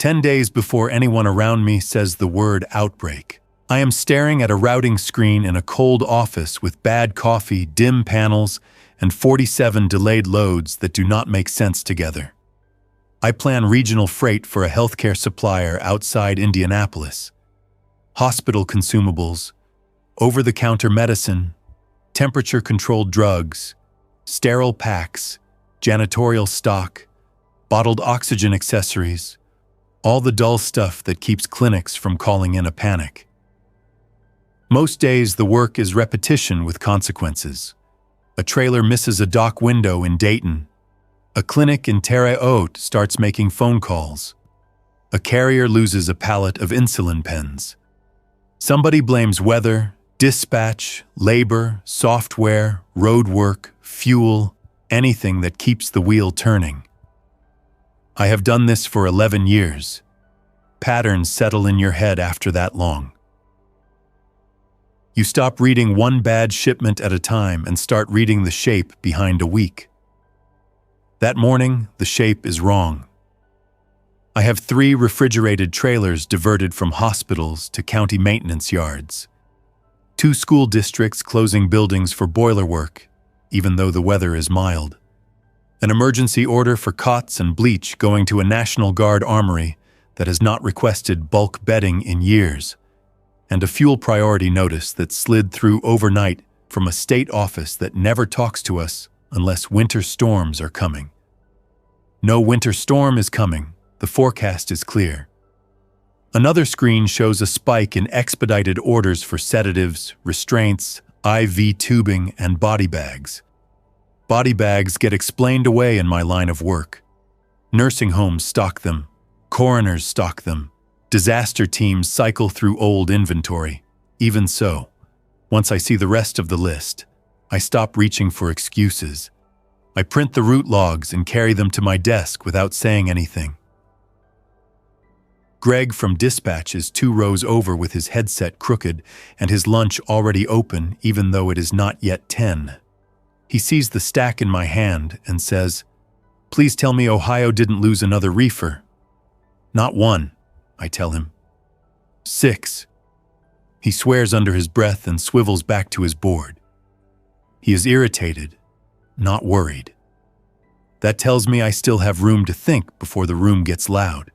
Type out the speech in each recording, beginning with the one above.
10 days before anyone around me says the word outbreak. I am staring at a routing screen in a cold office with bad coffee, dim panels, and 47 delayed loads that do not make sense together. I plan regional freight for a healthcare supplier outside Indianapolis. Hospital consumables, over-the-counter medicine, temperature-controlled drugs, sterile packs, janitorial stock, bottled oxygen accessories, all the dull stuff that keeps clinics from calling in a panic. Most days the work is repetition with consequences. A trailer misses a dock window in Dayton. A clinic in Terre Haute starts making phone calls. A carrier loses a pallet of insulin pens. Somebody blames weather, dispatch, labor, software, road work, fuel, anything that keeps the wheel turning. I have done this for 11 years. Patterns settle in your head after that long. You stop reading one bad shipment at a time and start reading the shape behind a week. That morning, the shape is wrong. I have 3 refrigerated trailers diverted from hospitals to county maintenance yards. 2 school districts closing buildings for boiler work, even though the weather is mild. An emergency order for cots and bleach going to a National Guard armory that has not requested bulk bedding in years, and a fuel priority notice that slid through overnight from a state office that never talks to us unless winter storms are coming. No winter storm is coming. The forecast is clear. Another screen shows a spike in expedited orders for sedatives, restraints, IV tubing, and body bags. Body bags get explained away in my line of work. Nursing homes stock them. Coroners stock them. Disaster teams cycle through old inventory. Even so, once I see the rest of the list, I stop reaching for excuses. I print the route logs and carry them to my desk without saying anything. Greg from dispatch is 2 rows over with his headset crooked and his lunch already open even though it is not yet 10. He sees the stack in my hand and says, "Please tell me Ohio didn't lose another reefer." "Not 1, I tell him. 6. He swears under his breath and swivels back to his board. He is irritated, not worried. That tells me I still have room to think before the room gets loud.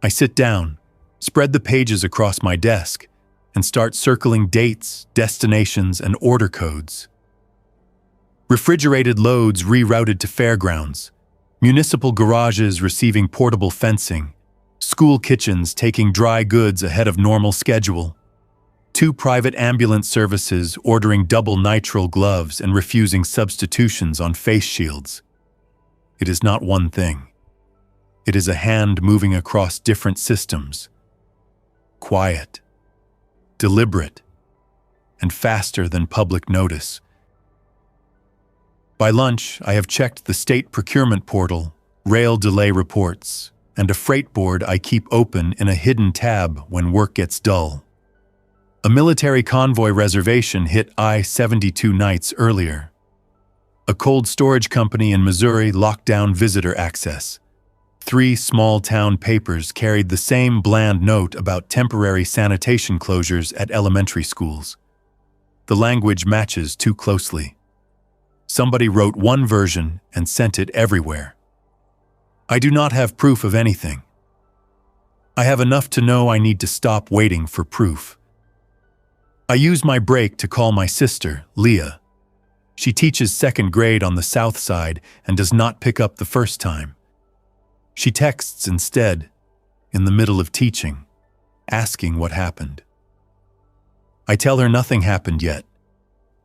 I sit down, spread the pages across my desk, and start circling dates, destinations, and order codes. Refrigerated loads rerouted to fairgrounds, municipal garages receiving portable fencing, school kitchens taking dry goods ahead of normal schedule, 2 private ambulance services ordering double nitrile gloves and refusing substitutions on face shields. It is not one thing. It is a hand moving across different systems. Quiet, deliberate, and faster than public notice. By lunch, I have checked the state procurement portal, rail delay reports, and a freight board I keep open in a hidden tab when work gets dull. A military convoy reservation hit I-72 nights earlier. A cold storage company in Missouri locked down visitor access. 3 small-town papers carried the same bland note about temporary sanitation closures at elementary schools. The language matches too closely. Somebody wrote one version and sent it everywhere. I do not have proof of anything. I have enough to know I need to stop waiting for proof. I use my break to call my sister, Leah. She teaches 2nd grade on the south side and does not pick up the first time. She texts instead, in the middle of teaching, asking what happened. I tell her nothing happened yet.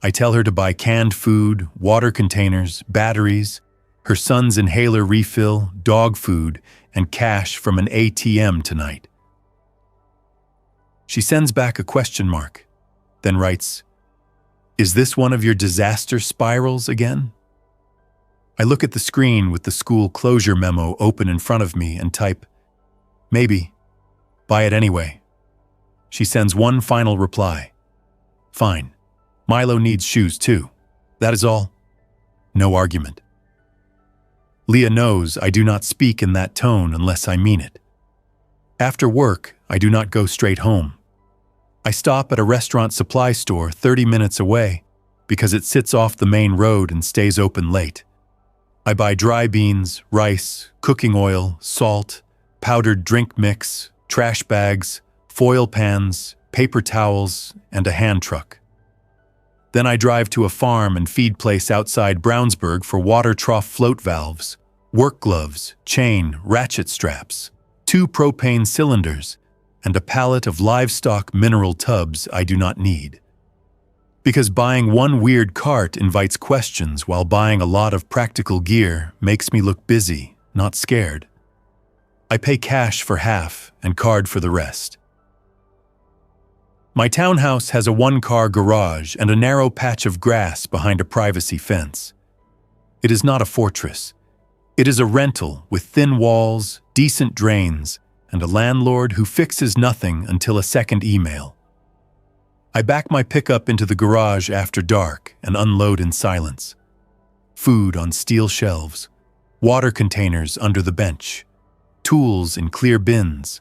I tell her to buy canned food, water containers, batteries, her son's inhaler refill, dog food, and cash from an ATM tonight. She sends back a question mark, then writes, "Is this one of your disaster spirals again?" I look at the screen with the school closure memo open in front of me and type, "Maybe. Buy it anyway." She sends one final reply. "Fine. Milo needs shoes too. That is all." No argument. Leah knows I do not speak in that tone unless I mean it. After work, I do not go straight home. I stop at a restaurant supply store 30 minutes away because it sits off the main road and stays open late. I buy dry beans, rice, cooking oil, salt, powdered drink mix, trash bags, foil pans, paper towels, and a hand truck. Then I drive to a farm and feed place outside Brownsburg for water trough float valves, work gloves, chain, ratchet straps, 2 propane cylinders, and a pallet of livestock mineral tubs I do not need. Because buying one weird cart invites questions while buying a lot of practical gear makes me look busy, not scared. I pay cash for half and card for the rest. My townhouse has a 1-car garage and a narrow patch of grass behind a privacy fence. It is not a fortress. It is a rental with thin walls, decent drains, and a landlord who fixes nothing until a second email. I back my pickup into the garage after dark and unload in silence. Food on steel shelves, water containers under the bench, tools in clear bins,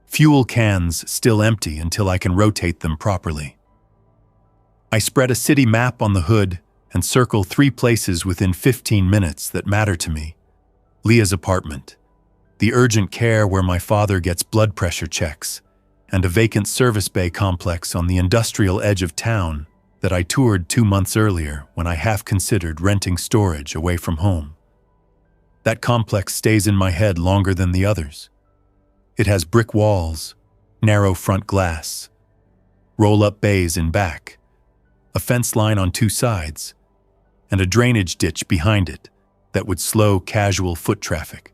fuel cans still empty until I can rotate them properly. I spread a city map on the hood and circle 3 places within 15 minutes that matter to me. Leah's apartment, the urgent care where my father gets blood pressure checks, and a vacant service bay complex on the industrial edge of town that I toured 2 months earlier when I half considered renting storage away from home. That complex stays in my head longer than the others. It has brick walls, narrow front glass, roll-up bays in back, a fence line on 2 sides, and a drainage ditch behind it that would slow casual foot traffic.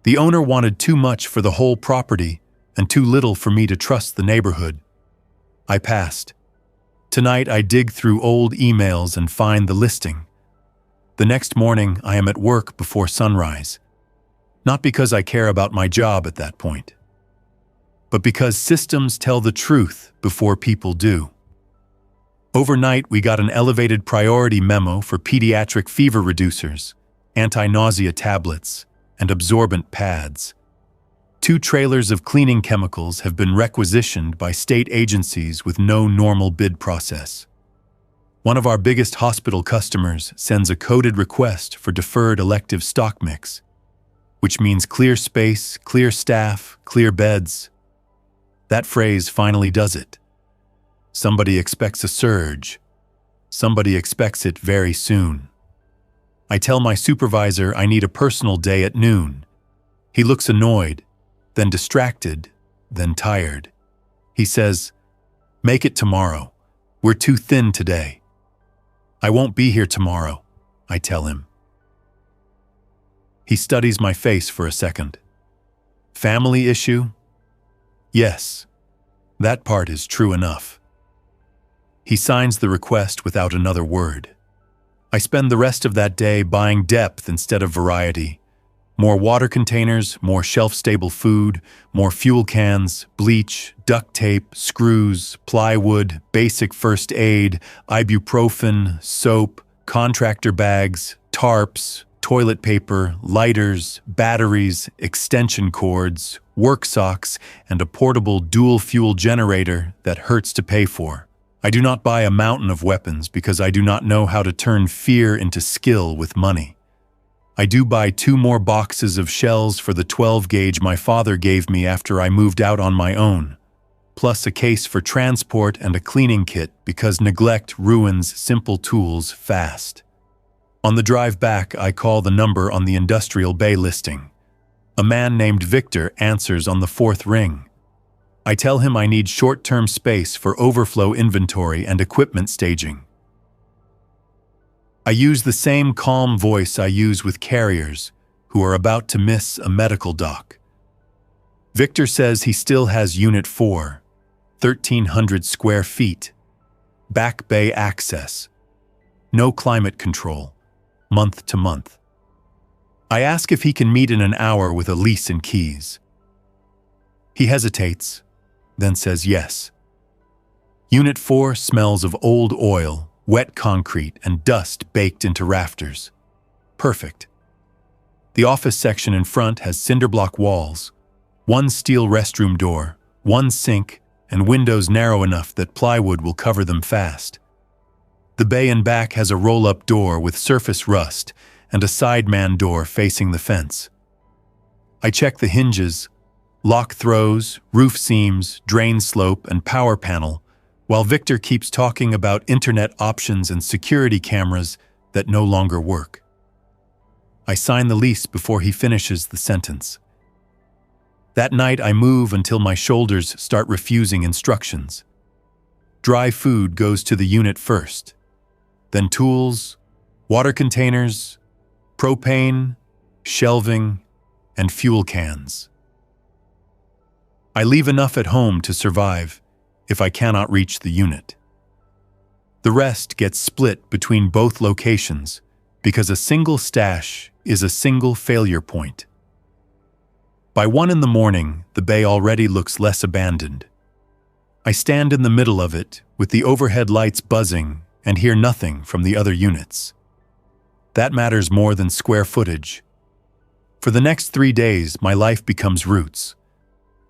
The owner wanted too much for the whole property and too little for me to trust the neighborhood. I passed. Tonight I dig through old emails and find the listing. The next morning I am at work before sunrise. Not because I care about my job at that point, but because systems tell the truth before people do. Overnight, we got an elevated priority memo for pediatric fever reducers, anti-nausea tablets, and absorbent pads. 2 trailers of cleaning chemicals have been requisitioned by state agencies with no normal bid process. One of our biggest hospital customers sends a coded request for deferred elective stock mix, which means clear space, clear staff, clear beds. That phrase finally does it. Somebody expects a surge. Somebody expects it very soon. I tell my supervisor I need a personal day at noon. He looks annoyed, then distracted, then tired. He says, "Make it tomorrow. We're too thin today." "I won't be here tomorrow," I tell him. He studies my face for a second. "Family issue?" "Yes, that part is true enough." He signs the request without another word. I spend the rest of that day buying depth instead of variety. More water containers, more shelf-stable food, more fuel cans, bleach, duct tape, screws, plywood, basic first aid, ibuprofen, soap, contractor bags, tarps, toilet paper, lighters, batteries, extension cords, work socks, and a portable dual-fuel generator that hurts to pay for. I do not buy a mountain of weapons because I do not know how to turn fear into skill with money. I do buy 2 more boxes of shells for the 12-gauge my father gave me after I moved out on my own, plus a case for transport and a cleaning kit because neglect ruins simple tools fast. On the drive back, I call the number on the industrial bay listing. A man named Victor answers on the 4th ring. I tell him I need short-term space for overflow inventory and equipment staging. I use the same calm voice I use with carriers who are about to miss a medical dock. Victor says he still has Unit 4, 1,300 square feet, back bay access, no climate control, month to month. I ask if he can meet in an hour with a lease and keys. He hesitates, then says yes. Unit 4 smells of old oil, wet concrete, and dust baked into rafters. Perfect. The office section in front has cinder-block walls, one steel restroom door, one sink, and windows narrow enough that plywood will cover them fast. The bay in back has a roll-up door with surface rust and a side-man door facing the fence. I check the hinges, lock throws, roof seams, drain slope, and power panel, while Victor keeps talking about internet options and security cameras that no longer work. I sign the lease before he finishes the sentence. That night I move until my shoulders start refusing instructions. Dry food goes to the unit first, then tools, water containers, propane, shelving, and fuel cans. I leave enough at home to survive if I cannot reach the unit. The rest gets split between both locations because a single stash is a single failure point. By 1 in the morning, the bay already looks less abandoned. I stand in the middle of it with the overhead lights buzzing and hear nothing from the other units. That matters more than square footage. For the next 3 days, my life becomes routes.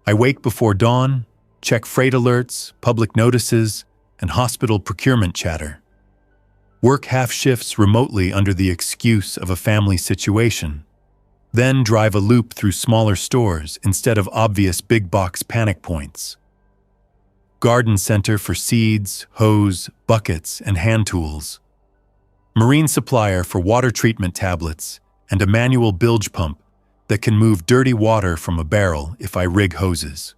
I wake before dawn, check freight alerts, public notices, and hospital procurement chatter. Work half shifts remotely under the excuse of a family situation. Then drive a loop through smaller stores instead of obvious big box panic points. Garden center for seeds, hose, buckets, and hand tools. Marine supplier for water treatment tablets and a manual bilge pump that can move dirty water from a barrel if I rig hoses.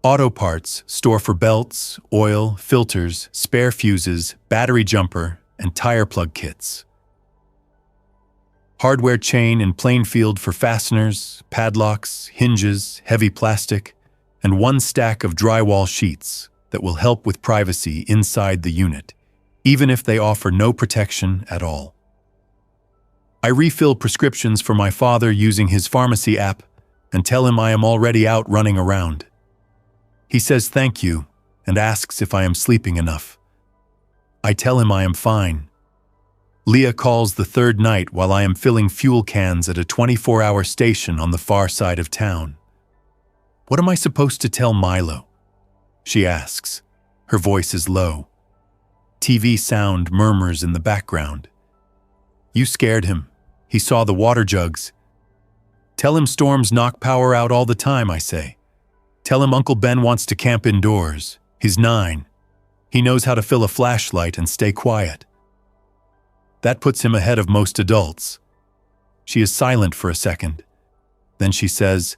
Auto parts store for belts, oil, filters, spare fuses, battery jumper, and tire plug kits. Hardware chain in Plainfield for fasteners, padlocks, hinges, heavy plastic, and one stack of drywall sheets that will help with privacy inside the unit, even if they offer no protection at all. I refill prescriptions for my father using his pharmacy app and tell him I am already out running around. He says thank you and asks if I am sleeping enough. I tell him I am fine. Leah calls the third night while I am filling fuel cans at a 24-hour station on the far side of town. What am I supposed to tell Milo? She asks. Her voice is low. TV sound murmurs in the background. You scared him. He saw the water jugs. Tell him storms knock power out all the time, I say. Tell him Uncle Ben wants to camp indoors. He's 9. He knows how to fill a flashlight and stay quiet. That puts him ahead of most adults. She is silent for a second. Then she says,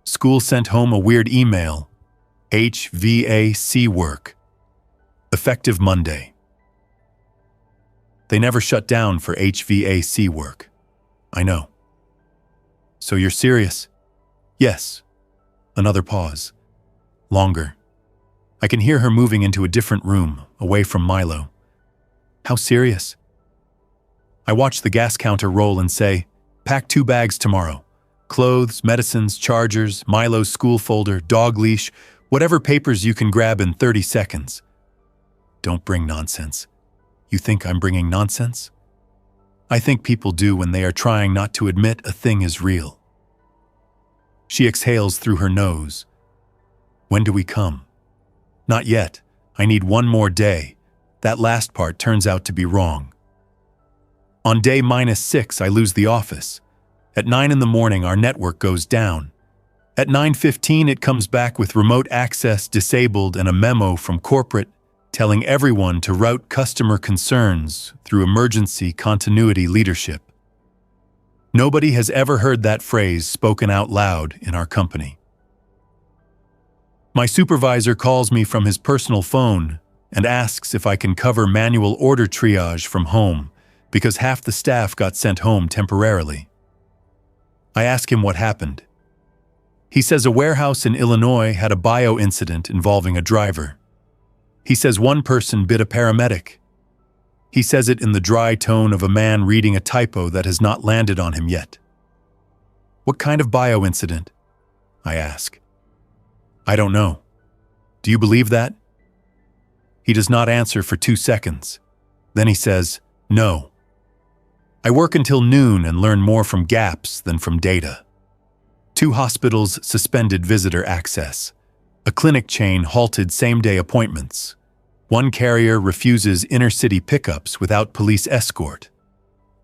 School sent home a weird email. HVAC work. Effective Monday. They never shut down for HVAC work. I know. So you're serious? Yes. Another pause. Longer. I can hear her moving into a different room, away from Milo. How serious? I watch the gas counter roll and say, pack 2 bags tomorrow. Clothes, medicines, chargers, Milo's school folder, dog leash, whatever papers you can grab in 30 seconds. Don't bring nonsense. You think I'm bringing nonsense? I think people do when they are trying not to admit a thing is real. She exhales through her nose. When do we come? Not yet. I need 1 more day. That last part turns out to be wrong. On day -6, I lose the office. At 9 in the morning, our network goes down. At 9:15, it comes back with remote access disabled and a memo from corporate telling everyone to route customer concerns through emergency continuity leadership. Nobody has ever heard that phrase spoken out loud in our company. My supervisor calls me from his personal phone and asks if I can cover manual order triage from home because half the staff got sent home temporarily. I ask him what happened. He says a warehouse in Illinois had a bio incident involving a driver. He says one person bit a paramedic. He says it in the dry tone of a man reading a typo that has not landed on him yet. What kind of bio incident? I ask. I don't know. Do you believe that? He does not answer for 2 seconds. Then he says, no. I work until noon and learn more from gaps than from data. 2 hospitals suspended visitor access. A clinic chain halted same-day appointments. 1 carrier refuses inner-city pickups without police escort.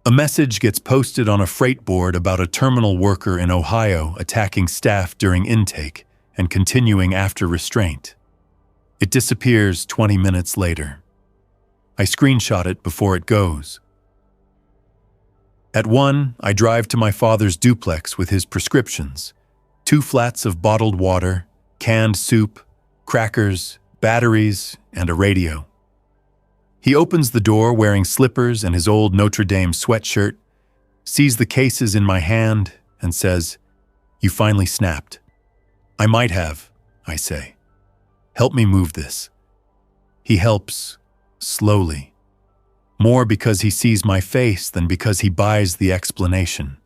A message gets posted on a freight board about a terminal worker in Ohio attacking staff during intake and continuing after restraint. It disappears 20 minutes later. I screenshot it before it goes. At 1, I drive to my father's duplex with his prescriptions: 2 flats of bottled water, canned soup, crackers, batteries, and a radio. He opens the door wearing slippers and his old Notre Dame sweatshirt, sees the cases in my hand, and says, "You finally snapped." "I might have," I say. "Help me move this." He helps, slowly. More because he sees my face than because he buys the explanation.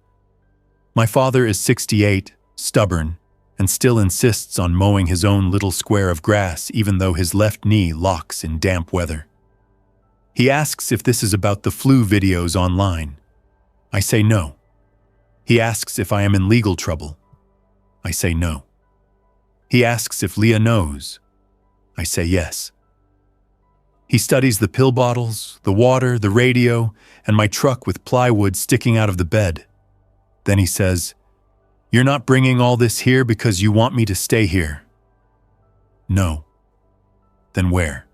My father is 68, stubborn, and still insists on mowing his own little square of grass even though his left knee locks in damp weather. He asks if this is about the flu videos online. I say no. He asks if I am in legal trouble. I say no. He asks if Leah knows. I say yes. He studies the pill bottles, the water, the radio, and my truck with plywood sticking out of the bed. Then he says, "You're not bringing all this here because you want me to stay here." No. Then where?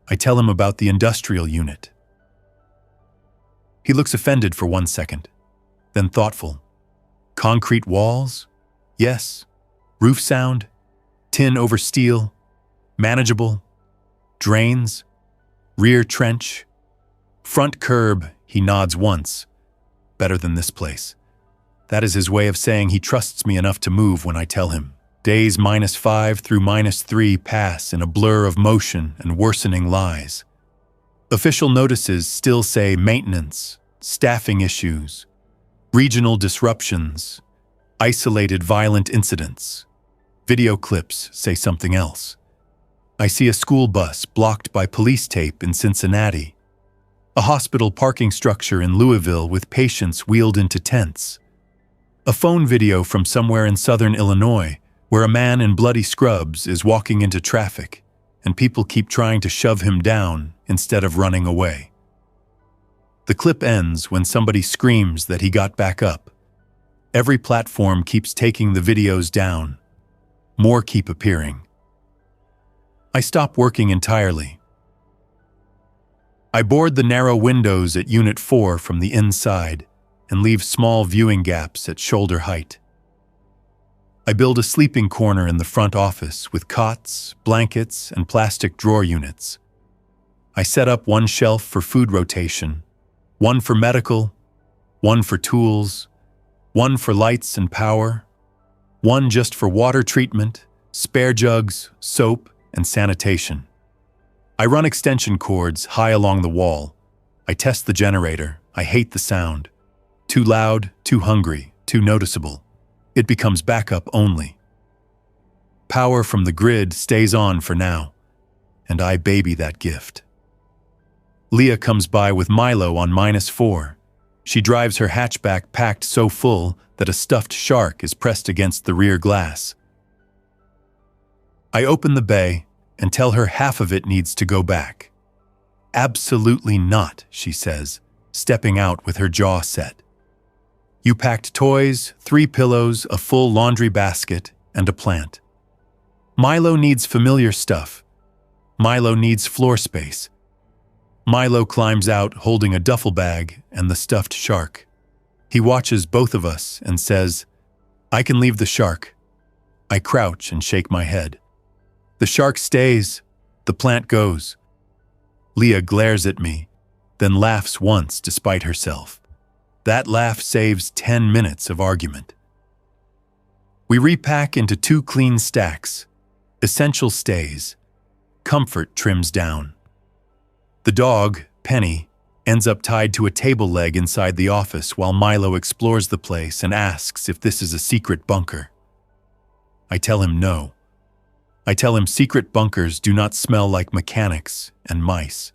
I tell him about the industrial unit. He looks offended for 1 second, then thoughtful. Concrete walls? Yes. Roof sound? Tin over steel? Manageable? Drains? Rear trench? Front curb, he nods once. Better than this place. That is his way of saying he trusts me enough to move when I tell him. Days -5 through -3 pass in a blur of motion and worsening lies. Official notices still say maintenance, staffing issues, regional disruptions, isolated violent incidents. Video clips say something else. I see a school bus blocked by police tape in Cincinnati, a hospital parking structure in Louisville with patients wheeled into tents, a phone video from somewhere in southern Illinois where a man in bloody scrubs is walking into traffic and people keep trying to shove him down instead of running away. The clip ends when somebody screams that he got back up. Every platform keeps taking the videos down. More keep appearing. I stop working entirely. I board the narrow windows at Unit 4 from the inside and leave small viewing gaps at shoulder height. I build a sleeping corner in the front office with cots, blankets, and plastic drawer units. I set up 1 shelf for food rotation, 1 for medical, 1 for tools, 1 for lights and power, 1 just for water treatment, spare jugs, soap, and sanitation. I run extension cords high along the wall. I test the generator. I hate the sound. Too loud, too hungry, too noticeable. It becomes backup only. Power from the grid stays on for now, and I baby that gift. Leah comes by with Milo on -4. She drives her hatchback packed so full that a stuffed shark is pressed against the rear glass. I open the bay and tell her half of it needs to go back. "Absolutely not," she says, stepping out with her jaw set. "You packed toys, 3 pillows, a full laundry basket, and a plant. Milo needs familiar stuff. Milo needs floor space." Milo climbs out holding a duffel bag and the stuffed shark. He watches both of us and says, "I can leave the shark." I crouch and shake my head. The shark stays, the plant goes. Leah glares at me, then laughs once despite herself. That laugh saves 10 minutes of argument. We repack into 2 clean stacks. Essential stays. Comfort trims down. The dog, Penny, ends up tied to a table leg inside the office while Milo explores the place and asks if this is a secret bunker. I tell him no. I tell him secret bunkers do not smell like mechanics and mice.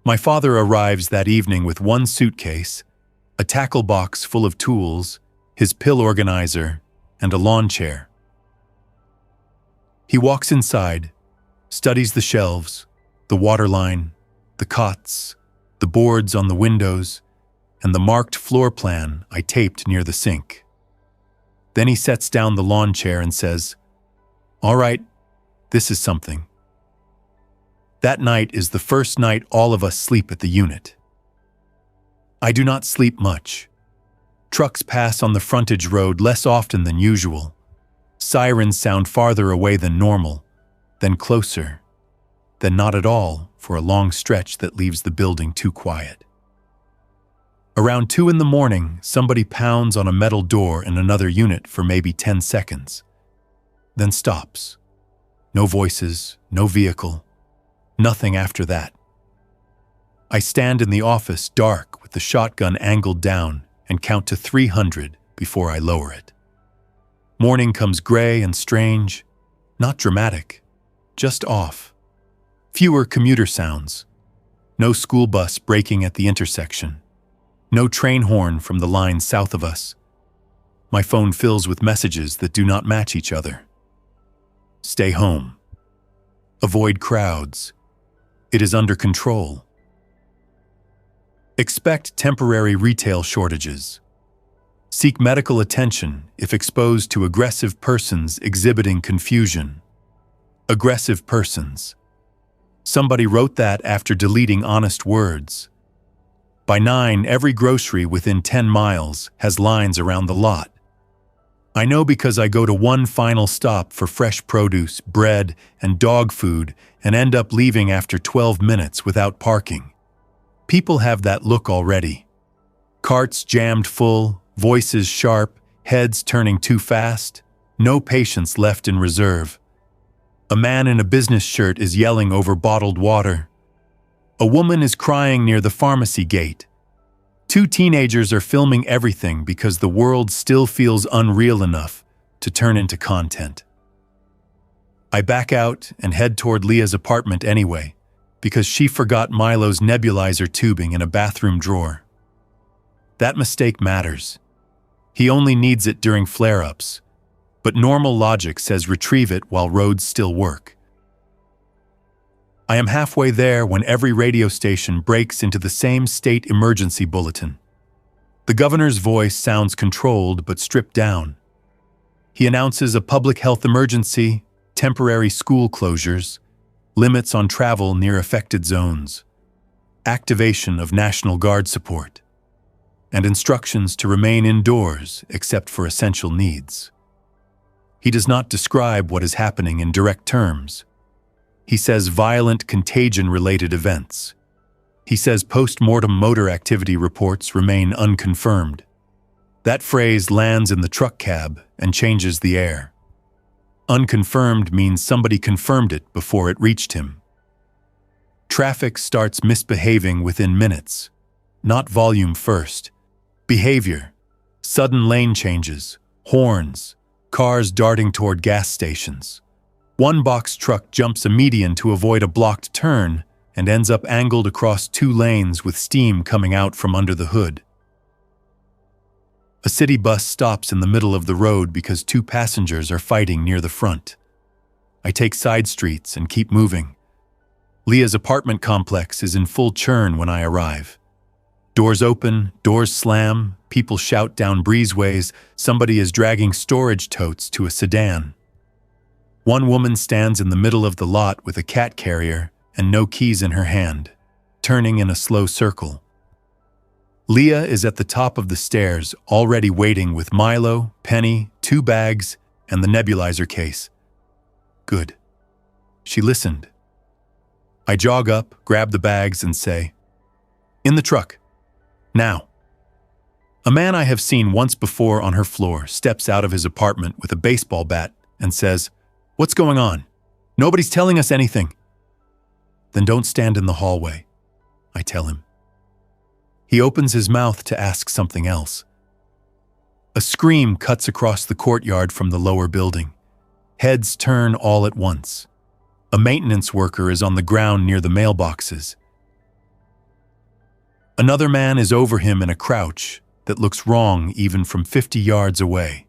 My father arrives that evening with one suitcase, a tackle box full of tools, his pill organizer, and a lawn chair. He walks inside, studies the shelves, the water line, the cots, the boards on the windows, and the marked floor plan I taped near the sink. Then he sets down the lawn chair and says, "All right, this is something." That night is the first night all of us sleep at the unit. I do not sleep much. Trucks pass on the frontage road less often than usual. Sirens sound farther away than normal, then closer, then not at all for a long stretch that leaves the building too quiet. Around 2 in the morning, somebody pounds on a metal door in another unit for maybe 10 seconds, then stops. No voices, no vehicle, nothing after that. I stand in the office dark with the shotgun angled down and count to 300 before I lower it. Morning comes gray and strange, not dramatic, just off. Fewer commuter sounds. No school bus braking at the intersection. No train horn from the line south of us. My phone fills with messages that do not match each other. Stay home. Avoid crowds. It is under control. Expect temporary retail shortages. Seek medical attention if exposed to aggressive persons exhibiting confusion. Aggressive persons. Somebody wrote that after deleting honest words. By 9, every grocery within 10 miles has lines around the lot. I know because I go to one final stop for fresh produce, bread, and dog food and end up leaving after 12 minutes without parking. People have that look already. Carts jammed full, voices sharp, heads turning too fast, no patience left in reserve. A man in a business shirt is yelling over bottled water. A woman is crying near the pharmacy gate. 2 teenagers are filming everything because the world still feels unreal enough to turn into content. I back out and head toward Leah's apartment anyway, because she forgot Milo's nebulizer tubing in a bathroom drawer. That mistake matters. He only needs it during flare-ups, but normal logic says retrieve it while roads still work. I am halfway there when every radio station breaks into the same state emergency bulletin. The governor's voice sounds controlled but stripped down. He announces a public health emergency, temporary school closures, limits on travel near affected zones, activation of National Guard support, and instructions to remain indoors except for essential needs. He does not describe what is happening in direct terms. He says violent contagion-related events. He says post-mortem motor activity reports remain unconfirmed. That phrase lands in the truck cab and changes the air. Unconfirmed means somebody confirmed it before it reached him. Traffic starts misbehaving within minutes. Not volume first. Behavior. Sudden lane changes. Horns. Cars darting toward gas stations. One box truck jumps a median to avoid a blocked turn and ends up angled across 2 lanes with steam coming out from under the hood. A city bus stops in the middle of the road because 2 passengers are fighting near the front. I take side streets and keep moving. Leah's apartment complex is in full churn when I arrive. Doors open, doors slam, people shout down breezeways, somebody is dragging storage totes to a sedan. One woman stands in the middle of the lot with a cat carrier and no keys in her hand, turning in a slow circle. Leah is at the top of the stairs, already waiting with Milo, Penny, 2 bags, and the nebulizer case. Good. She listened. I jog up, grab the bags, and say, "In the truck. Now." A man I have seen once before on her floor steps out of his apartment with a baseball bat and says, "What's going on? Nobody's telling us anything." "Then don't stand in the hallway," I tell him. He opens his mouth to ask something else. A scream cuts across the courtyard from the lower building. Heads turn all at once. A maintenance worker is on the ground near the mailboxes. Another man is over him in a crouch that looks wrong even from 50 yards away.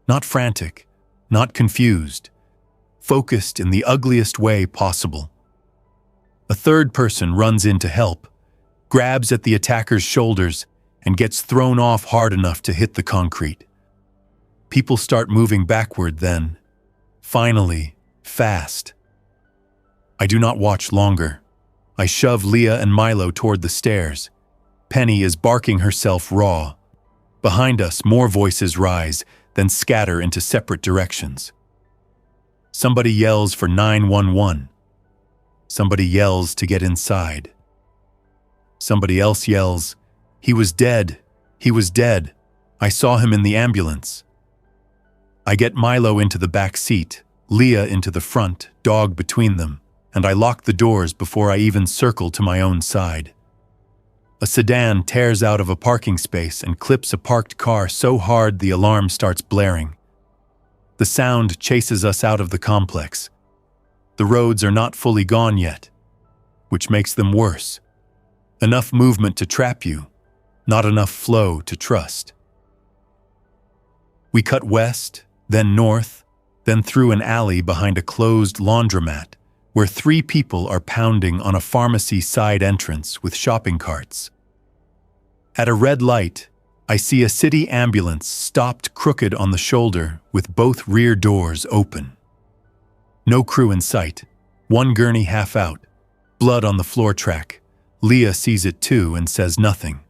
Not frantic, not confused, focused in the ugliest way possible. A third person runs in to help, grabs at the attacker's shoulders, and gets thrown off hard enough to hit the concrete. People start moving backward then, finally, fast. I do not watch longer. I shove Leah and Milo toward the stairs. Penny is barking herself raw. Behind us, more voices rise, then scatter into separate directions. Somebody yells for 911. Somebody yells to get inside. Somebody else yells, "He was dead! He was dead! I saw him in the ambulance!" I get Milo into the back seat, Leah into the front, dog between them, and I lock the doors before I even circle to my own side. A sedan tears out of a parking space and clips a parked car so hard the alarm starts blaring. The sound chases us out of the complex. The roads are not fully gone yet, which makes them worse. Enough movement to trap you, not enough flow to trust. We cut west, then north, then through an alley behind a closed laundromat where 3 people are pounding on a pharmacy side entrance with shopping carts. At a red light, I see a city ambulance stopped crooked on the shoulder with both rear doors open. No crew in sight, one gurney half out, blood on the floor track. Leah sees it too and says nothing.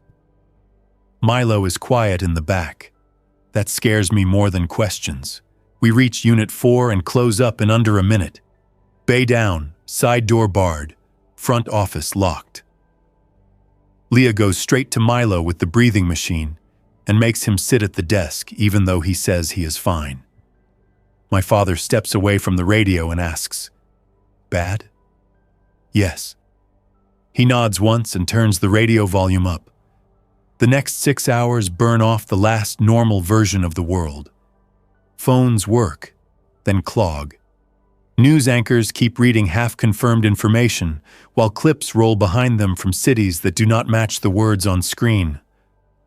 Milo is quiet in the back. That scares me more than questions. We reach Unit 4 and close up in under a minute. Bay down, side door barred, front office locked. Leah goes straight to Milo with the breathing machine and makes him sit at the desk even though he says he is fine. My father steps away from the radio and asks, "Bad?" "Yes." He nods once and turns the radio volume up. The next 6 hours burn off the last normal version of the world. Phones work, then clog. News anchors keep reading half-confirmed information, while clips roll behind them from cities that do not match the words on screen.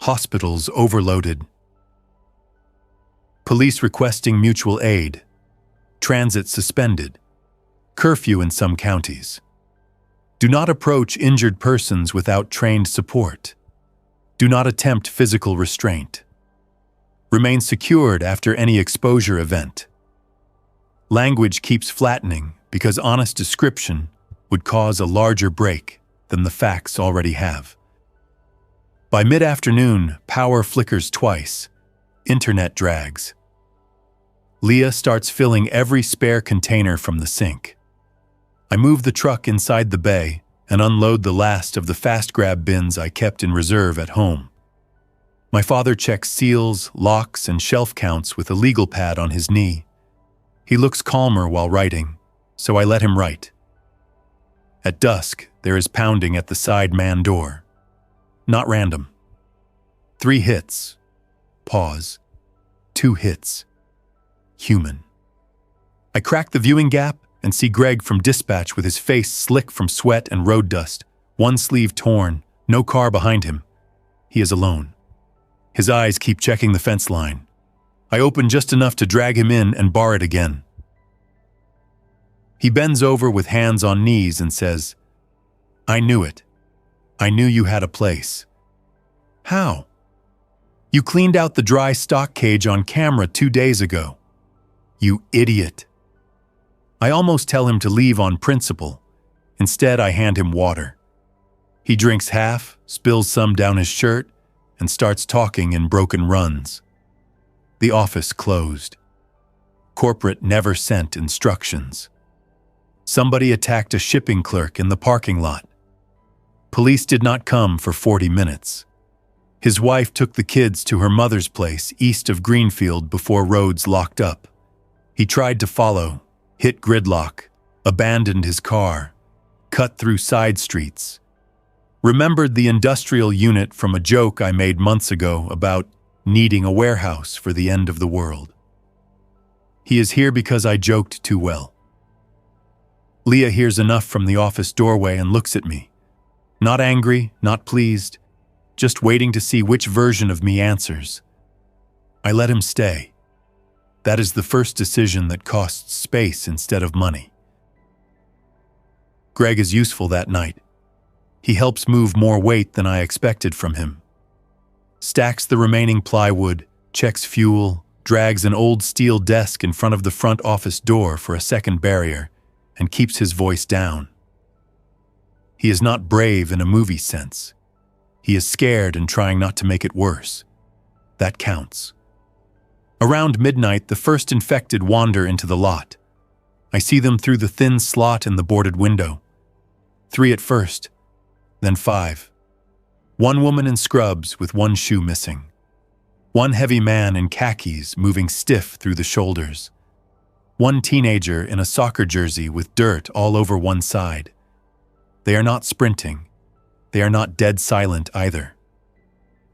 Hospitals overloaded. Police requesting mutual aid. Transit suspended. Curfew in some counties. Do not approach injured persons without trained support. Do not attempt physical restraint. Remain secured after any exposure event. Language keeps flattening because honest description would cause a larger break than the facts already have. By mid-afternoon, power flickers twice. Internet drags. Leah starts filling every spare container from the sink. I move the truck inside the bay and unload the last of the fast grab bins I kept in reserve at home. My father checks seals, locks, and shelf counts with a legal pad on his knee. He looks calmer while writing, so I let him write. At dusk, there is pounding at the side man door. Not random. 3 hits. Pause. 2 hits. Human. I crack the viewing gap and see Greg from dispatch with his face slick from sweat and road dust, one sleeve torn, no car behind him. He is alone. His eyes keep checking the fence line. I open just enough to drag him in and bar it again. He bends over with hands on knees and says, "I knew it. I knew you had a place." "How?" "You cleaned out the dry stock cage on camera 2 days ago." "You idiot." I almost tell him to leave on principle. Instead, I hand him water. He drinks half, spills some down his shirt, and starts talking in broken runs. The office closed. Corporate never sent instructions. Somebody attacked a shipping clerk in the parking lot. Police did not come for 40 minutes. His wife took the kids to her mother's place east of Greenfield before roads locked up. He tried to follow, hit gridlock, abandoned his car, cut through side streets. Remembered the industrial unit from a joke I made months ago about needing a warehouse for the end of the world. He is here because I joked too well. Leah hears enough from the office doorway and looks at me. Not angry, not pleased, just waiting to see which version of me answers. I let him stay. That is the first decision that costs space instead of money. Greg is useful that night. He helps move more weight than I expected from him. Stacks the remaining plywood, checks fuel, drags an old steel desk in front of the front office door for a second barrier, and keeps his voice down. He is not brave in a movie sense. He is scared and trying not to make it worse. That counts. Around midnight, the first infected wander into the lot. I see them through the thin slot in the boarded window. 3 at first, then 5. One woman in scrubs with one shoe missing. One heavy man in khakis moving stiff through the shoulders. One teenager in a soccer jersey with dirt all over one side. They are not sprinting. They are not dead silent either.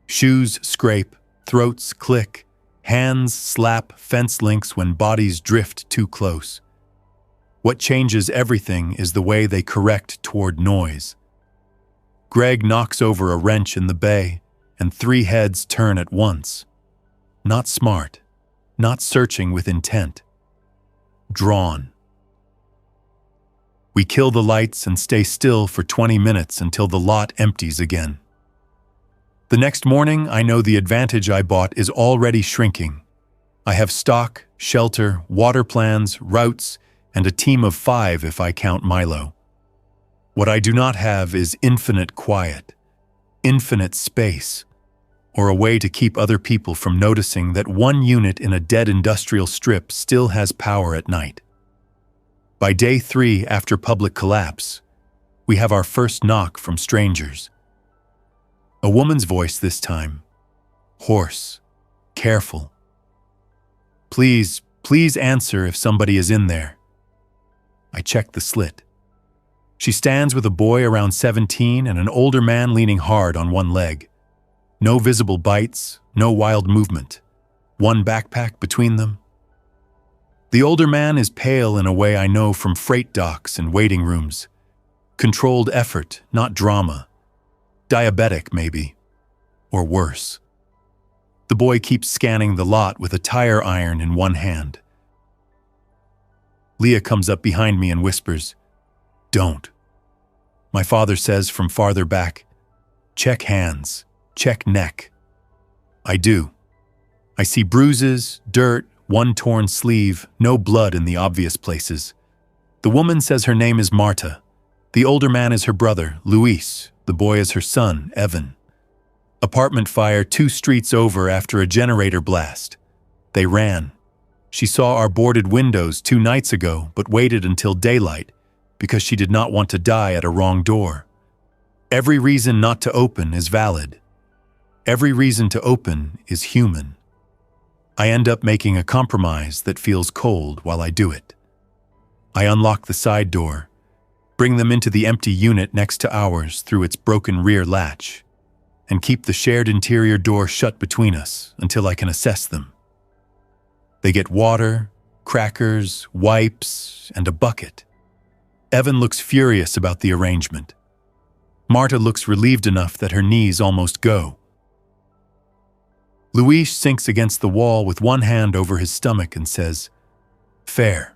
Shoes scrape, throats click, hands slap fence links when bodies drift too close. What changes everything is the way they correct toward noise. Greg knocks over a wrench in the bay, and 3 heads turn at once. Not smart, not searching with intent. Drawn. We kill the lights and stay still for 20 minutes until the lot empties again. The next morning, I know the advantage I bought is already shrinking. I have stock, shelter, water plans, routes, and a team of 5 if I count Milo. What I do not have is infinite quiet, infinite space, or a way to keep other people from noticing that one unit in a dead industrial strip still has power at night. By day 3 after public collapse, we have our first knock from strangers. A woman's voice this time, hoarse, careful. Please answer if somebody is in there. I check the slit. She stands with a boy around 17 and an older man leaning hard on one leg. No visible bites, no wild movement. One backpack between them. The older man is pale in a way I know from freight docks and waiting rooms. Controlled effort, not drama. Diabetic, maybe. Or worse. The boy keeps scanning the lot with a tire iron in one hand. Leah comes up behind me and whispers, "Don't." My father says from farther back, "Check hands, check neck." I do. I see bruises, dirt, one torn sleeve, no blood in the obvious places. The woman says her name is Marta. The older man is her brother, Luis. The boy is her son, Evan. Apartment fire 2 streets over after a generator blast. They ran. She saw our boarded windows 2 nights ago, but waited until daylight because she did not want to die at a wrong door. Every reason not to open is valid. Every reason to open is human. I end up making a compromise that feels cold while I do it. I unlock the side door, bring them into the empty unit next to ours through its broken rear latch, and keep the shared interior door shut between us until I can assess them. They get water, crackers, wipes, and a bucket. Evan looks furious about the arrangement. Marta looks relieved enough that her knees almost go. Luis sinks against the wall with one hand over his stomach and says, "Fair."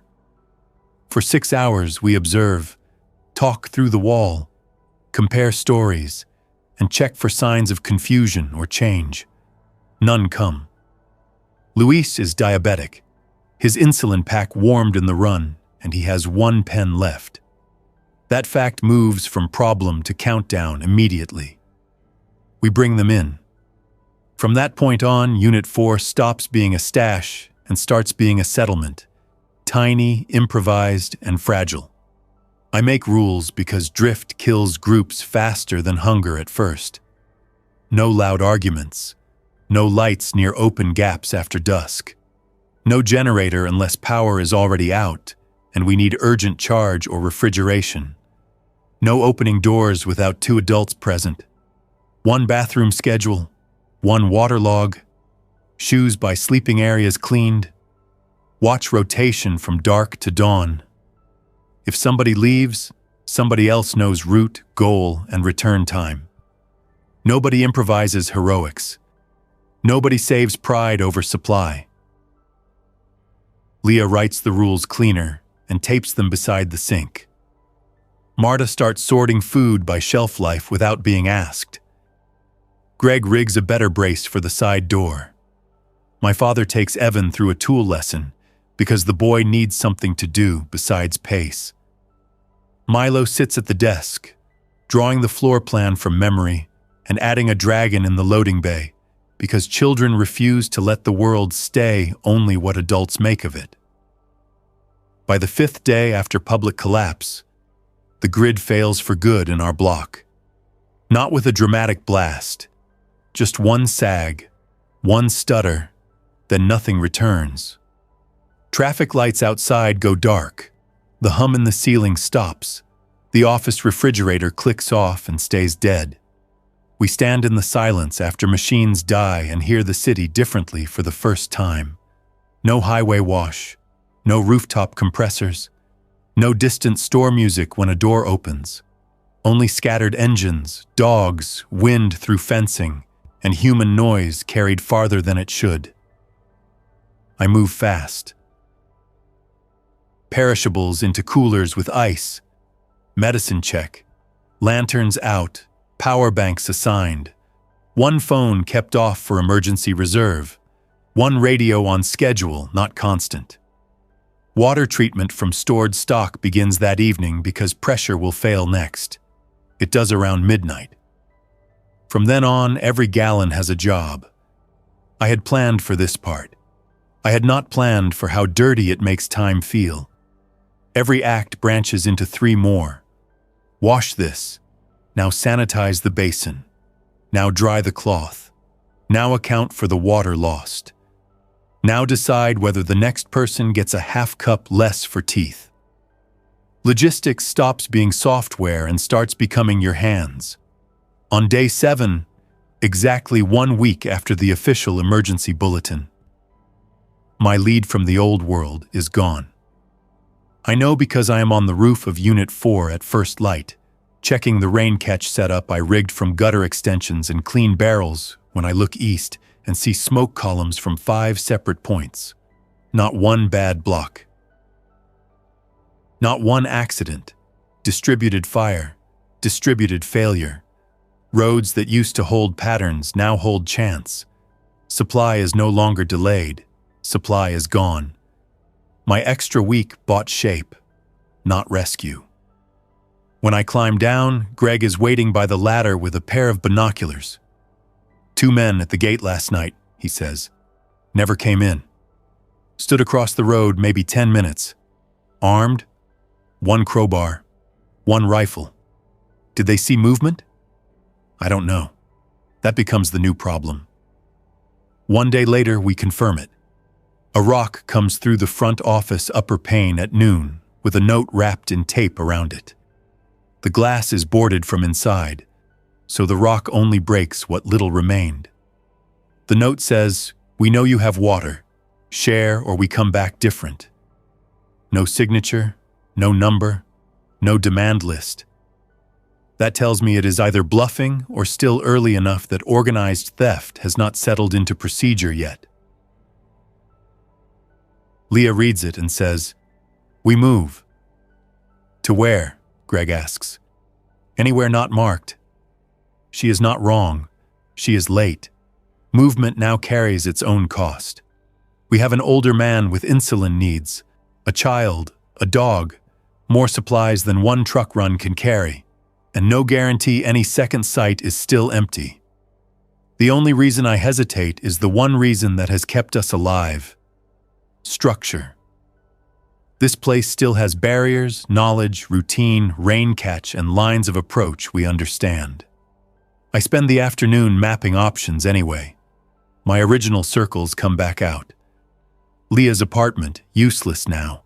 For 6 hours we observe, talk through the wall, compare stories, and check for signs of confusion or change. None come. Luis is diabetic. His insulin pack warmed in the run, and he has 1 pen left. That fact moves from problem to countdown immediately. We bring them in. From that point on, Unit 4 stops being a stash and starts being a settlement. Tiny, improvised, and fragile. I make rules because drift kills groups faster than hunger at first. No loud arguments. No lights near open gaps after dusk. No generator unless power is already out, and we need urgent charge or refrigeration. No opening doors without 2 adults present. 1 bathroom schedule, 1 water log, shoes by sleeping areas cleaned, watch rotation from dark to dawn. If somebody leaves, Somebody else knows route, goal, and return time. Nobody improvises heroics. Nobody saves pride over supply. Leah writes the rules cleaner and tapes them beside the sink. Marta starts sorting food by shelf life without being asked. Greg rigs a better brace for the side door. My father takes Evan through a tool lesson because the boy needs something to do besides pace. Milo sits at the desk, drawing the floor plan from memory and adding a dragon in the loading bay because children refuse to let the world stay only what adults make of it. By the 5th day after public collapse, the grid fails for good in our block. Not with a dramatic blast, just one sag, one stutter, then nothing returns. Traffic lights outside go dark. The hum in the ceiling stops. The office refrigerator clicks off and stays dead. We stand in the silence after machines die and hear the city differently for the first time. No highway wash, no rooftop compressors, no distant store music when a door opens. Only scattered engines, dogs, wind through fencing, and human noise carried farther than it should. I move fast. Perishables into coolers with ice. Medicine check. Lanterns out. Power banks assigned. One phone kept off for emergency reserve. One radio on schedule, not constant. Water treatment from stored stock begins that evening because pressure will fail next. It does around midnight. From then on, every gallon has a job. I had planned for this part. I had not planned for how dirty it makes time feel. Every act branches into 3 more. Wash this. Now sanitize the basin. Now dry the cloth. Now account for the water lost. Now decide whether the next person gets a half cup less for teeth. Logistics stops being software and starts becoming your hands. On day 7, exactly 1 week after the official emergency bulletin, my lead from the old world is gone. I know because I am on the roof of Unit 4 at first light, checking the rain catch setup I rigged from gutter extensions and clean barrels when I look east and see smoke columns from 5 separate points. Not one bad block. Not one accident. Distributed fire. Distributed failure. Roads that used to hold patterns now hold chance. Supply is no longer delayed. Supply is gone. My extra week bought shape, not rescue. When I climb down, Greg is waiting by the ladder with a pair of binoculars. 2 men at the gate last night, he says. Never came in. Stood across the road maybe 10 minutes. Armed, 1 crowbar, 1 rifle. Did they see movement? I don't know. That becomes the new problem. 1 day later, we confirm it. A rock comes through the front office upper pane at noon with a note wrapped in tape around it. The glass is boarded from inside, so the rock only breaks what little remained. The note says, "We know you have water. Share or we come back different." No signature, no number, no demand list. That tells me it is either bluffing or still early enough that organized theft has not settled into procedure yet. Leah reads it and says, "We move." To where? Greg asks. Anywhere not marked. She is not wrong. She is late. Movement now carries its own cost. We have an older man with insulin needs, a child, a dog, more supplies than 1 truck run can carry, and no guarantee any second site is still empty. The only reason I hesitate is the one reason that has kept us alive. Structure. This place still has barriers, knowledge, routine, rain catch, and lines of approach we understand. I spend the afternoon mapping options anyway. My original circles come back out. Leah's apartment, useless now.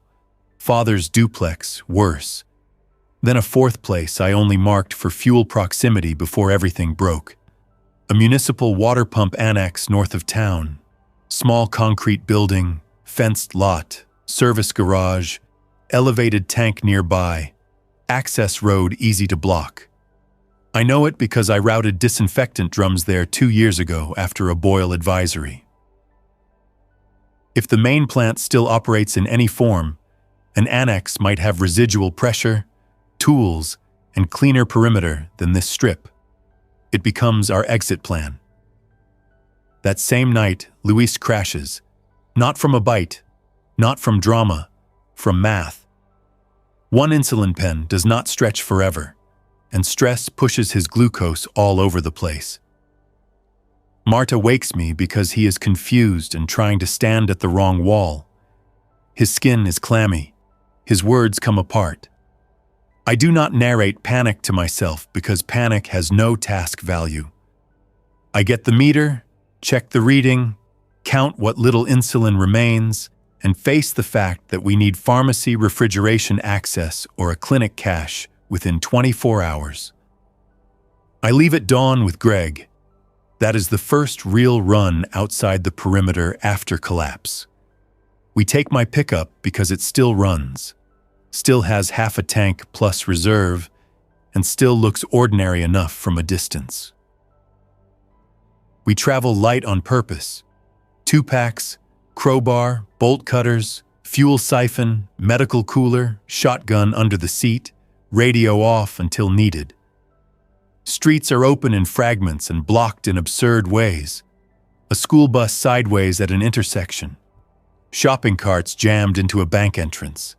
Father's duplex, worse. Then a 4th place I only marked for fuel proximity before everything broke. A municipal water pump annex north of town. Small concrete building, fenced lot, service garage, elevated tank nearby, Access road easy to block. I know it because I routed disinfectant drums there 2 years ago after a boil advisory. If the main plant still operates in any form, an annex might have residual pressure, tools, and cleaner perimeter than this strip. It becomes our exit plan. That same night, Luis crashes. Not from a bite, not from drama, from math. One insulin pen does not stretch forever, and stress pushes his glucose all over the place. Marta wakes me because he is confused and trying to stand at the wrong wall. His skin is clammy. His words come apart. I do not narrate panic to myself because panic has no task value. I get the meter, check the reading, count what little insulin remains, and face the fact that we need pharmacy refrigeration access or a clinic cache within 24 hours. I leave at dawn with Greg. That is the first real run outside the perimeter after collapse. We take my pickup because it still runs, still has half a tank plus reserve, and still looks ordinary enough from a distance. We travel light on purpose. 2-packs, crowbar, bolt cutters, fuel siphon, medical cooler, shotgun under the seat, radio off until needed. Streets are open in fragments and blocked in absurd ways. A school bus sideways at an intersection. Shopping carts jammed into a bank entrance.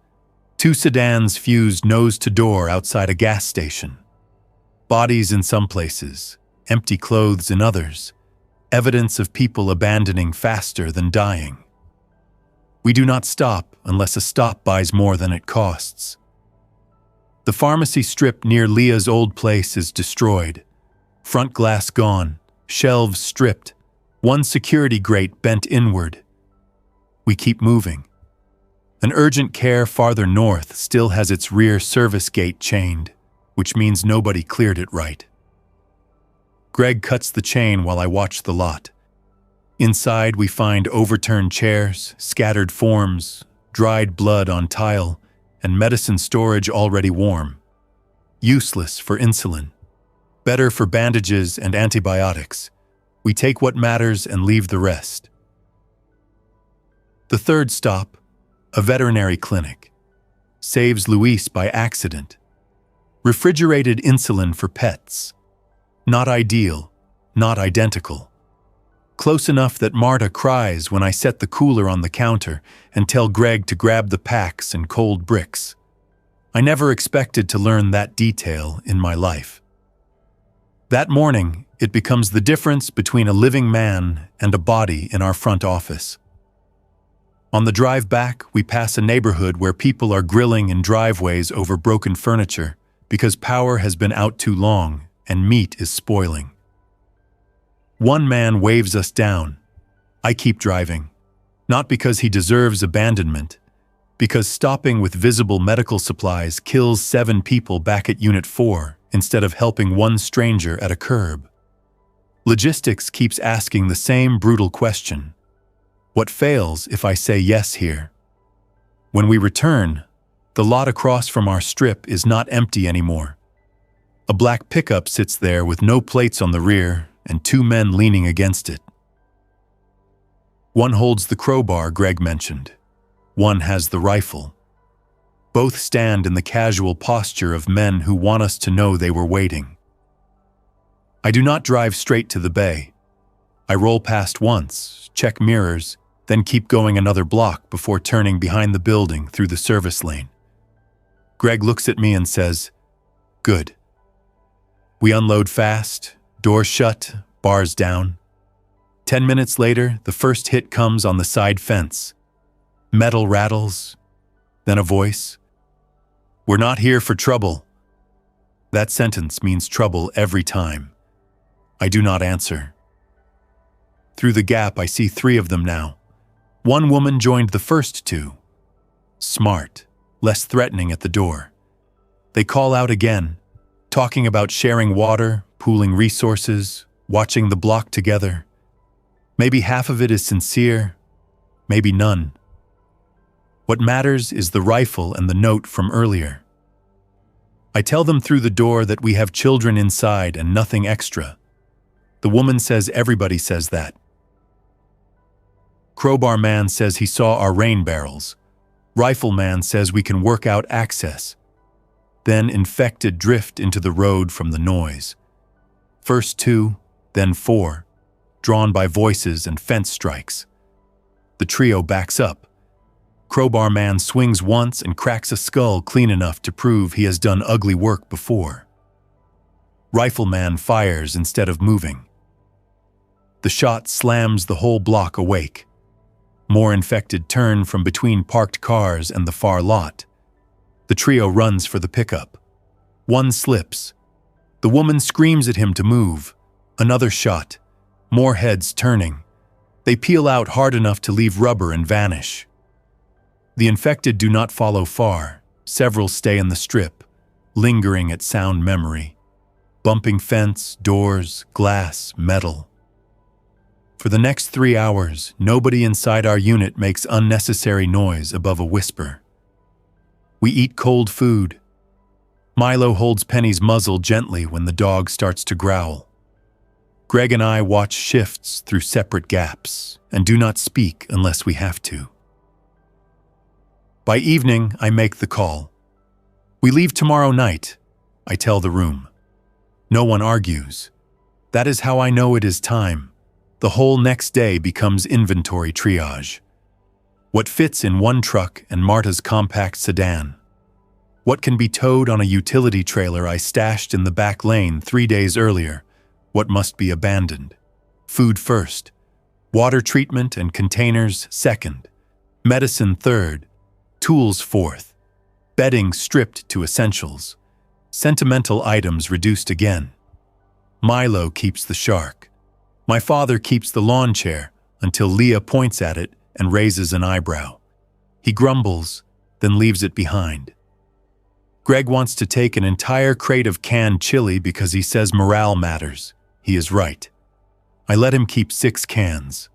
2 sedans fused nose to door outside a gas station. Bodies in some places, empty clothes in others. Evidence of people abandoning faster than dying. We do not stop unless a stop buys more than it costs. The pharmacy strip near Leah's old place is destroyed. Front glass gone, shelves stripped, one security grate bent inward. We keep moving. An urgent care farther north still has its rear service gate chained, which means nobody cleared it right. Greg cuts the chain while I watch the lot. Inside we find overturned chairs, scattered forms, dried blood on tile, and medicine storage already warm. Useless for insulin. Better for bandages and antibiotics. We take what matters and leave the rest. The third stop, a veterinary clinic. Saves Luis by accident. Refrigerated insulin for pets. Not ideal, not identical. Close enough that Marta cries when I set the cooler on the counter and tell Greg to grab the packs and cold bricks. I never expected to learn that detail in my life. That morning, it becomes the difference between a living man and a body in our front office. On the drive back, we pass a neighborhood where people are grilling in driveways over broken furniture because power has been out too long and meat is spoiling. One man waves us down. I keep driving. Not because he deserves abandonment, because stopping with visible medical supplies kills 7 people back at Unit 4 instead of helping one stranger at a curb. Logistics keeps asking the same brutal question. What fails if I say yes here? When we return, the lot across from our strip is not empty anymore. A black pickup sits there with no plates on the rear and 2 men leaning against it. One holds the crowbar Greg mentioned. One has the rifle. Both stand in the casual posture of men who want us to know they were waiting. I do not drive straight to the bay. I roll past once, check mirrors, then keep going another block before turning behind the building through the service lane. Greg looks at me and says, "Good." We unload fast, doors shut, bars down. 10 minutes later, the first hit comes on the side fence. Metal rattles, then a voice. "We're not here for trouble." That sentence means trouble every time. I do not answer. Through the gap, I see 3 of them now. One woman joined the first 2. Smart, less threatening at the door. They call out again, talking about sharing water, pooling resources, watching the block together. Maybe half of it is sincere, maybe none. What matters is the rifle and the note from earlier. I tell them through the door that we have children inside and nothing extra. The woman says everybody says that. Crowbar man says he saw our rain barrels. Rifleman says we can work out access. Then infected drift into the road from the noise. First 2, then 4, drawn by voices and fence strikes. The trio backs up. Crowbar man swings once and cracks a skull clean enough to prove he has done ugly work before. Rifleman fires instead of moving. The shot slams the whole block awake. More infected turn from between parked cars and the far lot. The trio runs for the pickup. One slips. The woman screams at him to move. Another shot. More heads turning. They peel out hard enough to leave rubber and vanish. The infected do not follow far. Several stay in the strip, lingering at sound memory. Bumping fence, doors, glass, metal. For the next 3 hours, nobody inside our unit makes unnecessary noise above a whisper. We eat cold food. Milo holds Penny's muzzle gently when the dog starts to growl. Greg and I watch shifts through separate gaps and do not speak unless we have to. By evening, I make the call. We leave tomorrow night, I tell the room. No one argues. That is how I know it is time. The whole next day becomes inventory triage. What fits in one truck and Marta's compact sedan? What can be towed on a utility trailer I stashed in the back lane 3 days earlier? What must be abandoned? Food first. Water treatment and containers second. Medicine third. Tools fourth. Bedding stripped to essentials. Sentimental items reduced again. Milo keeps the shark. My father keeps the lawn chair until Leah points at it and raises an eyebrow. He grumbles, then leaves it behind. Greg wants to take an entire crate of canned chili because he says morale matters. He is right. I let him keep 6 cans.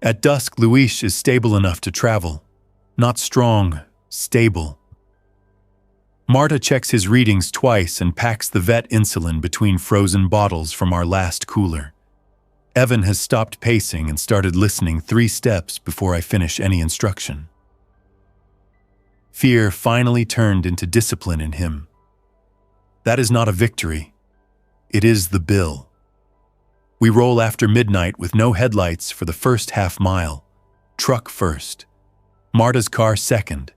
At dusk, Luis is stable enough to travel. Not strong, stable. Marta checks his readings twice and packs the vet insulin between frozen bottles from our last cooler. Evan has stopped pacing and started listening 3 steps before I finish any instruction. Fear finally turned into discipline in him. That is not a victory. It is the bill. We roll after midnight with no headlights for the first half mile. Truck first. Marta's car second.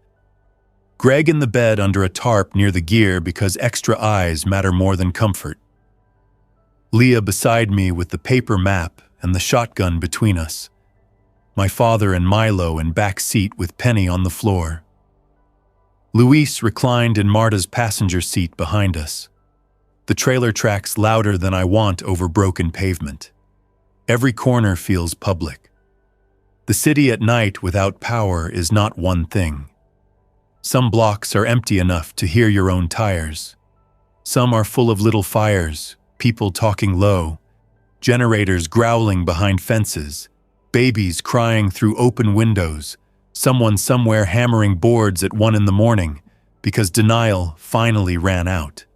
Greg in the bed under a tarp near the gear because extra eyes matter more than comfort. Leah beside me with the paper map and the shotgun between us. My father and Milo in back seat with Penny on the floor. Luis reclined in Marta's passenger seat behind us. The trailer tracks louder than I want over broken pavement. Every corner feels public. The city at night without power is not one thing. Some blocks are empty enough to hear your own tires. Some are full of little fires, people talking low, generators growling behind fences, babies crying through open windows, someone somewhere hammering boards at 1 a.m. because denial finally ran out.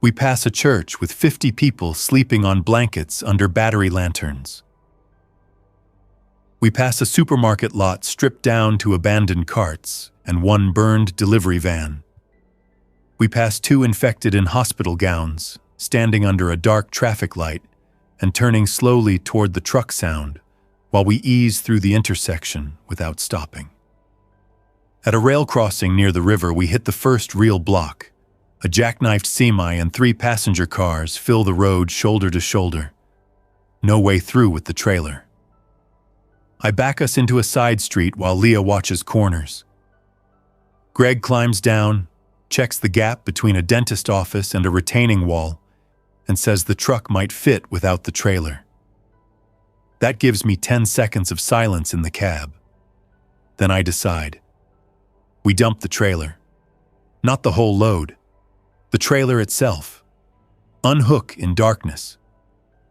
We pass a church with 50 people sleeping on blankets under battery lanterns. We pass a supermarket lot stripped down to abandoned carts and 1 burned delivery van. We pass 2 infected in hospital gowns, standing under a dark traffic light and turning slowly toward the truck sound while we ease through the intersection without stopping. At a rail crossing near the river, we hit the first real block. A jackknifed semi and 3 passenger cars fill the road shoulder to shoulder. No way through with the trailer. I back us into a side street while Leah watches corners. Greg climbs down, checks the gap between a dentist office and a retaining wall, and says the truck might fit without the trailer. That gives me 10 seconds of silence in the cab. Then I decide. We dump the trailer. Not the whole load. The trailer itself. Unhook in darkness.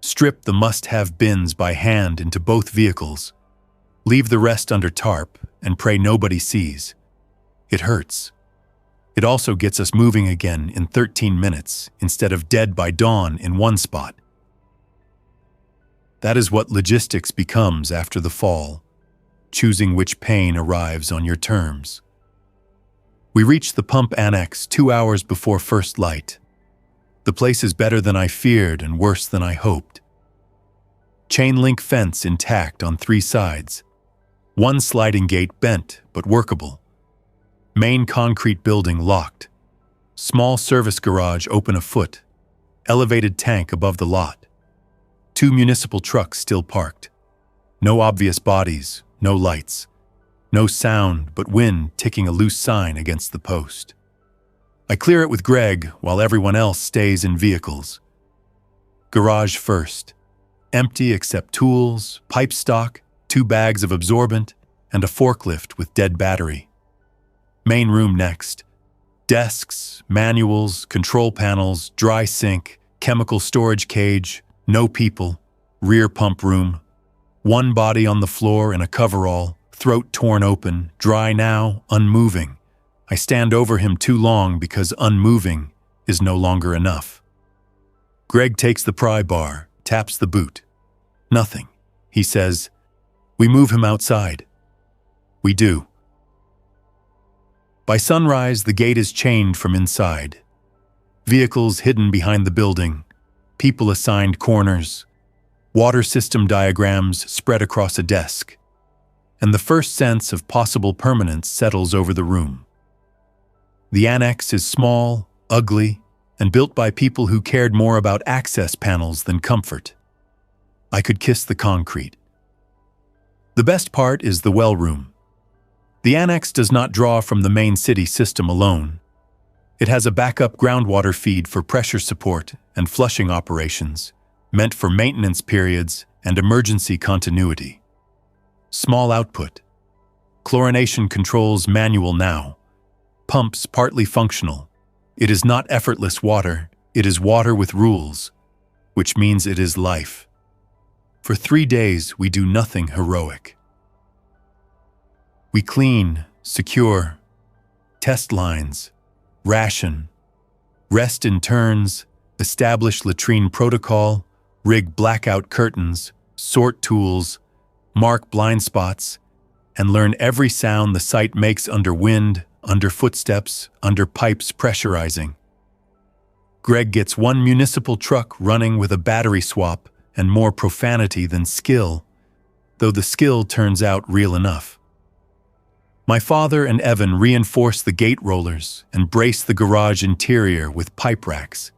Strip the must-have bins by hand into both vehicles. Leave the rest under tarp and pray nobody sees. It hurts. It also gets us moving again in 13 minutes instead of dead by dawn in one spot. That is what logistics becomes after the fall, choosing which pain arrives on your terms. We reach the pump annex 2 hours before first light. The place is better than I feared and worse than I hoped. Chain link fence intact on 3 sides. One sliding gate bent but workable. Main concrete building locked. Small service garage open a foot. Elevated tank above the lot. 2 municipal trucks still parked. No obvious bodies, no lights. No sound but wind ticking a loose sign against the post. I clear it with Greg while everyone else stays in vehicles. Garage first. Empty except tools, pipe stock, 2 bags of absorbent, and a forklift with dead battery. Main room next. Desks, manuals, control panels, dry sink, chemical storage cage, no people, rear pump room. 1 body on the floor in a coverall, throat torn open, dry now, unmoving. I stand over him too long because unmoving is no longer enough. Greg takes the pry bar, taps the boot. Nothing. He says, "We move him outside." We do. By sunrise, the gate is chained from inside. Vehicles hidden behind the building, people assigned corners, water system diagrams spread across a desk, and the first sense of possible permanence settles over the room. The annex is small, ugly, and built by people who cared more about access panels than comfort. I could kiss the concrete. The best part is the well room. The annex does not draw from the main city system alone. It has a backup groundwater feed for pressure support and flushing operations, meant for maintenance periods and emergency continuity. Small output. Chlorination controls manual now. Pumps partly functional. It is not effortless water, it is water with rules, which means it is life. For 3 days, we do nothing heroic. We clean, secure, test lines, ration, rest in turns, establish latrine protocol, rig blackout curtains, sort tools, mark blind spots, and learn every sound the site makes under wind, under footsteps, under pipes pressurizing. Greg gets 1 municipal truck running with a battery swap and more profanity than skill, though the skill turns out real enough. My father and Evan reinforce the gate rollers and brace the garage interior with pipe racks.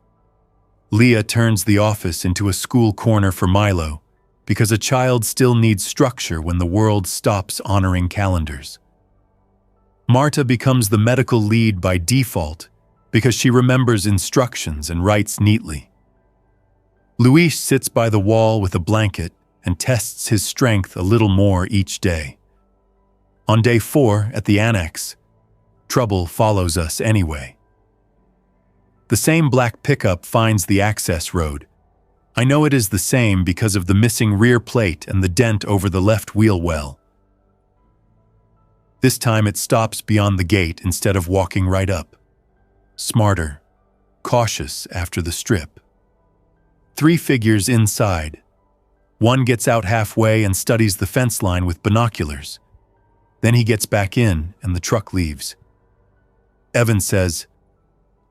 Leah turns the office into a school corner for Milo, because a child still needs structure when the world stops honoring calendars. Marta becomes the medical lead by default because she remembers instructions and writes neatly. Luis sits by the wall with a blanket and tests his strength a little more each day. On day 4 at the annex, trouble follows us anyway. The same black pickup finds the access road. I know it is the same because of the missing rear plate and the dent over the left wheel well. This time it stops beyond the gate instead of walking right up. Smarter, cautious after the strip. 3 figures inside. One gets out halfway and studies the fence line with binoculars. Then he gets back in and the truck leaves. Evan says,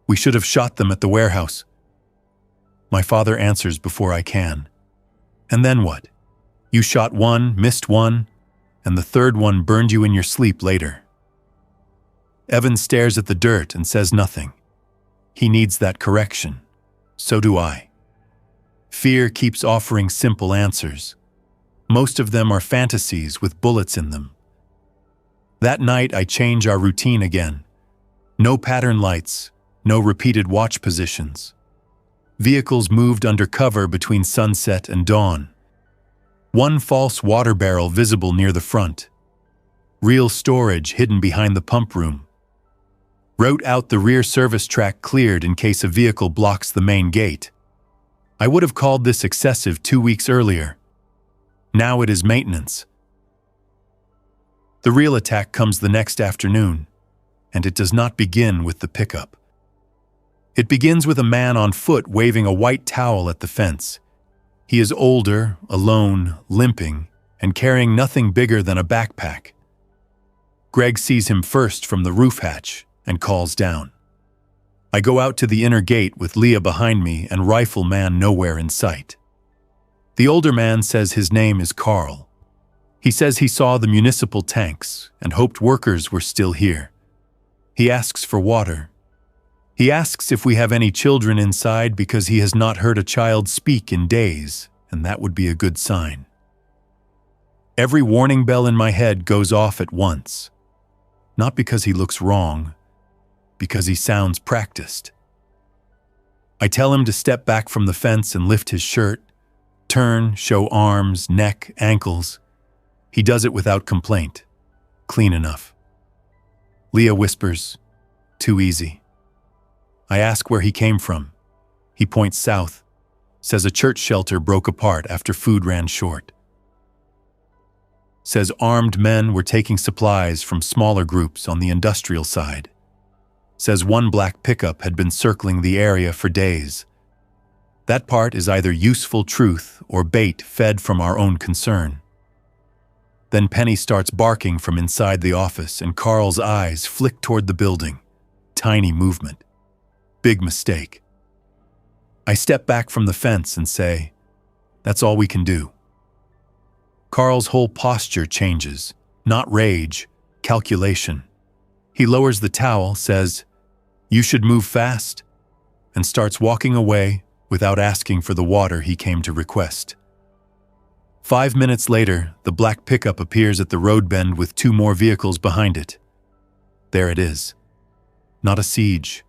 "We should have shot them at the warehouse." My father answers before I can. "And then what? You shot one, missed one, and the third one burned you in your sleep later." Evan stares at the dirt and says nothing. He needs that correction. So do I. Fear keeps offering simple answers. Most of them are fantasies with bullets in them. That night I change our routine again. No pattern lights, no repeated watch positions. Vehicles moved under cover between sunset and dawn. 1 false water barrel visible near the front. Real storage hidden behind the pump room. Route out the rear service track cleared in case a vehicle blocks the main gate. I would have called this excessive 2 weeks earlier. Now it is maintenance. The real attack comes the next afternoon. and it does not begin with the pickup. It begins with a man on foot waving a white towel at the fence. He is older, alone, limping, and carrying nothing bigger than a backpack. Greg sees him first from the roof hatch and calls down. I go out to the inner gate with Leah behind me and rifleman nowhere in sight. The older man says his name is Carl. He says he saw the municipal tanks and hoped workers were still here. He asks for water. He asks if we have any children inside because he has not heard a child speak in days, and that would be a good sign. Every warning bell in my head goes off at once. Not because he looks wrong, because he sounds practiced. I tell him to step back from the fence and lift his shirt, turn, show arms, neck, ankles. He does it without complaint. Clean enough. Leah whispers, "Too easy." I ask where he came from. He points south, says a church shelter broke apart after food ran short. Says armed men were taking supplies from smaller groups on the industrial side. Says one black pickup had been circling the area for days. That part is either useful truth or bait fed from our own concern. Then Penny starts barking from inside the office and Carl's eyes flick toward the building. Tiny movement. Big mistake. I step back from the fence and say, "That's all we can do." Carl's whole posture changes, not rage, calculation. He lowers the towel, says, "You should move fast," and starts walking away without asking for the water he came to request. 5 minutes later, the black pickup appears at the road bend with 2 more vehicles behind it. There it is. Not a siege.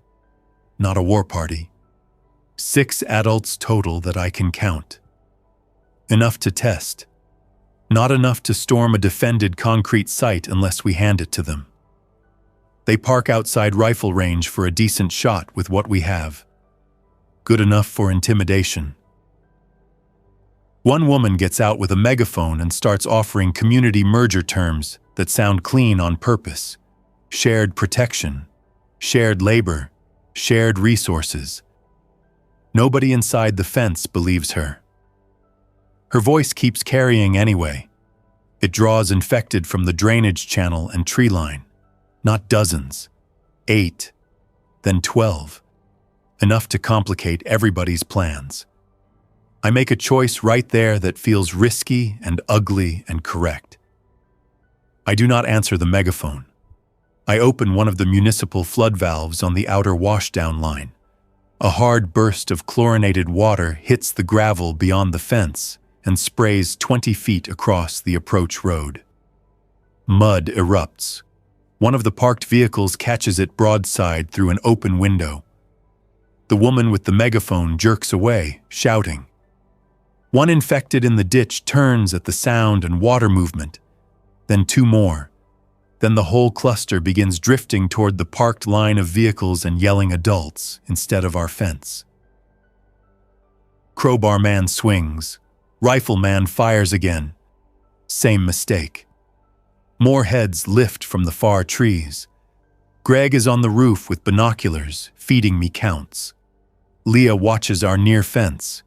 Not a war party. 6 adults total that I can count. Enough to test. Not enough to storm a defended concrete site unless we hand it to them. They park outside rifle range for a decent shot with what we have. Good enough for intimidation. One woman gets out with a megaphone and starts offering community merger terms that sound clean on purpose. Shared protection, shared labor, shared resources. Nobody inside the fence believes her. Her voice keeps carrying anyway. It draws infected from the drainage channel and tree line. Not dozens. 8. Then 12. Enough to complicate everybody's plans. I make a choice right there that feels risky and ugly and correct. I do not answer the megaphone. I open one of the municipal flood valves on the outer washdown line. A hard burst of chlorinated water hits the gravel beyond the fence and sprays 20 feet across the approach road. Mud erupts. One of the parked vehicles catches it broadside through an open window. The woman with the megaphone jerks away, shouting. One infected in the ditch turns at the sound and water movement. Then 2 more. Then the whole cluster begins drifting toward the parked line of vehicles and yelling adults instead of our fence. Crowbar man swings. Rifleman fires again. Same mistake. More heads lift from the far trees. Greg is on the roof with binoculars, feeding me counts. Leah watches our near fence.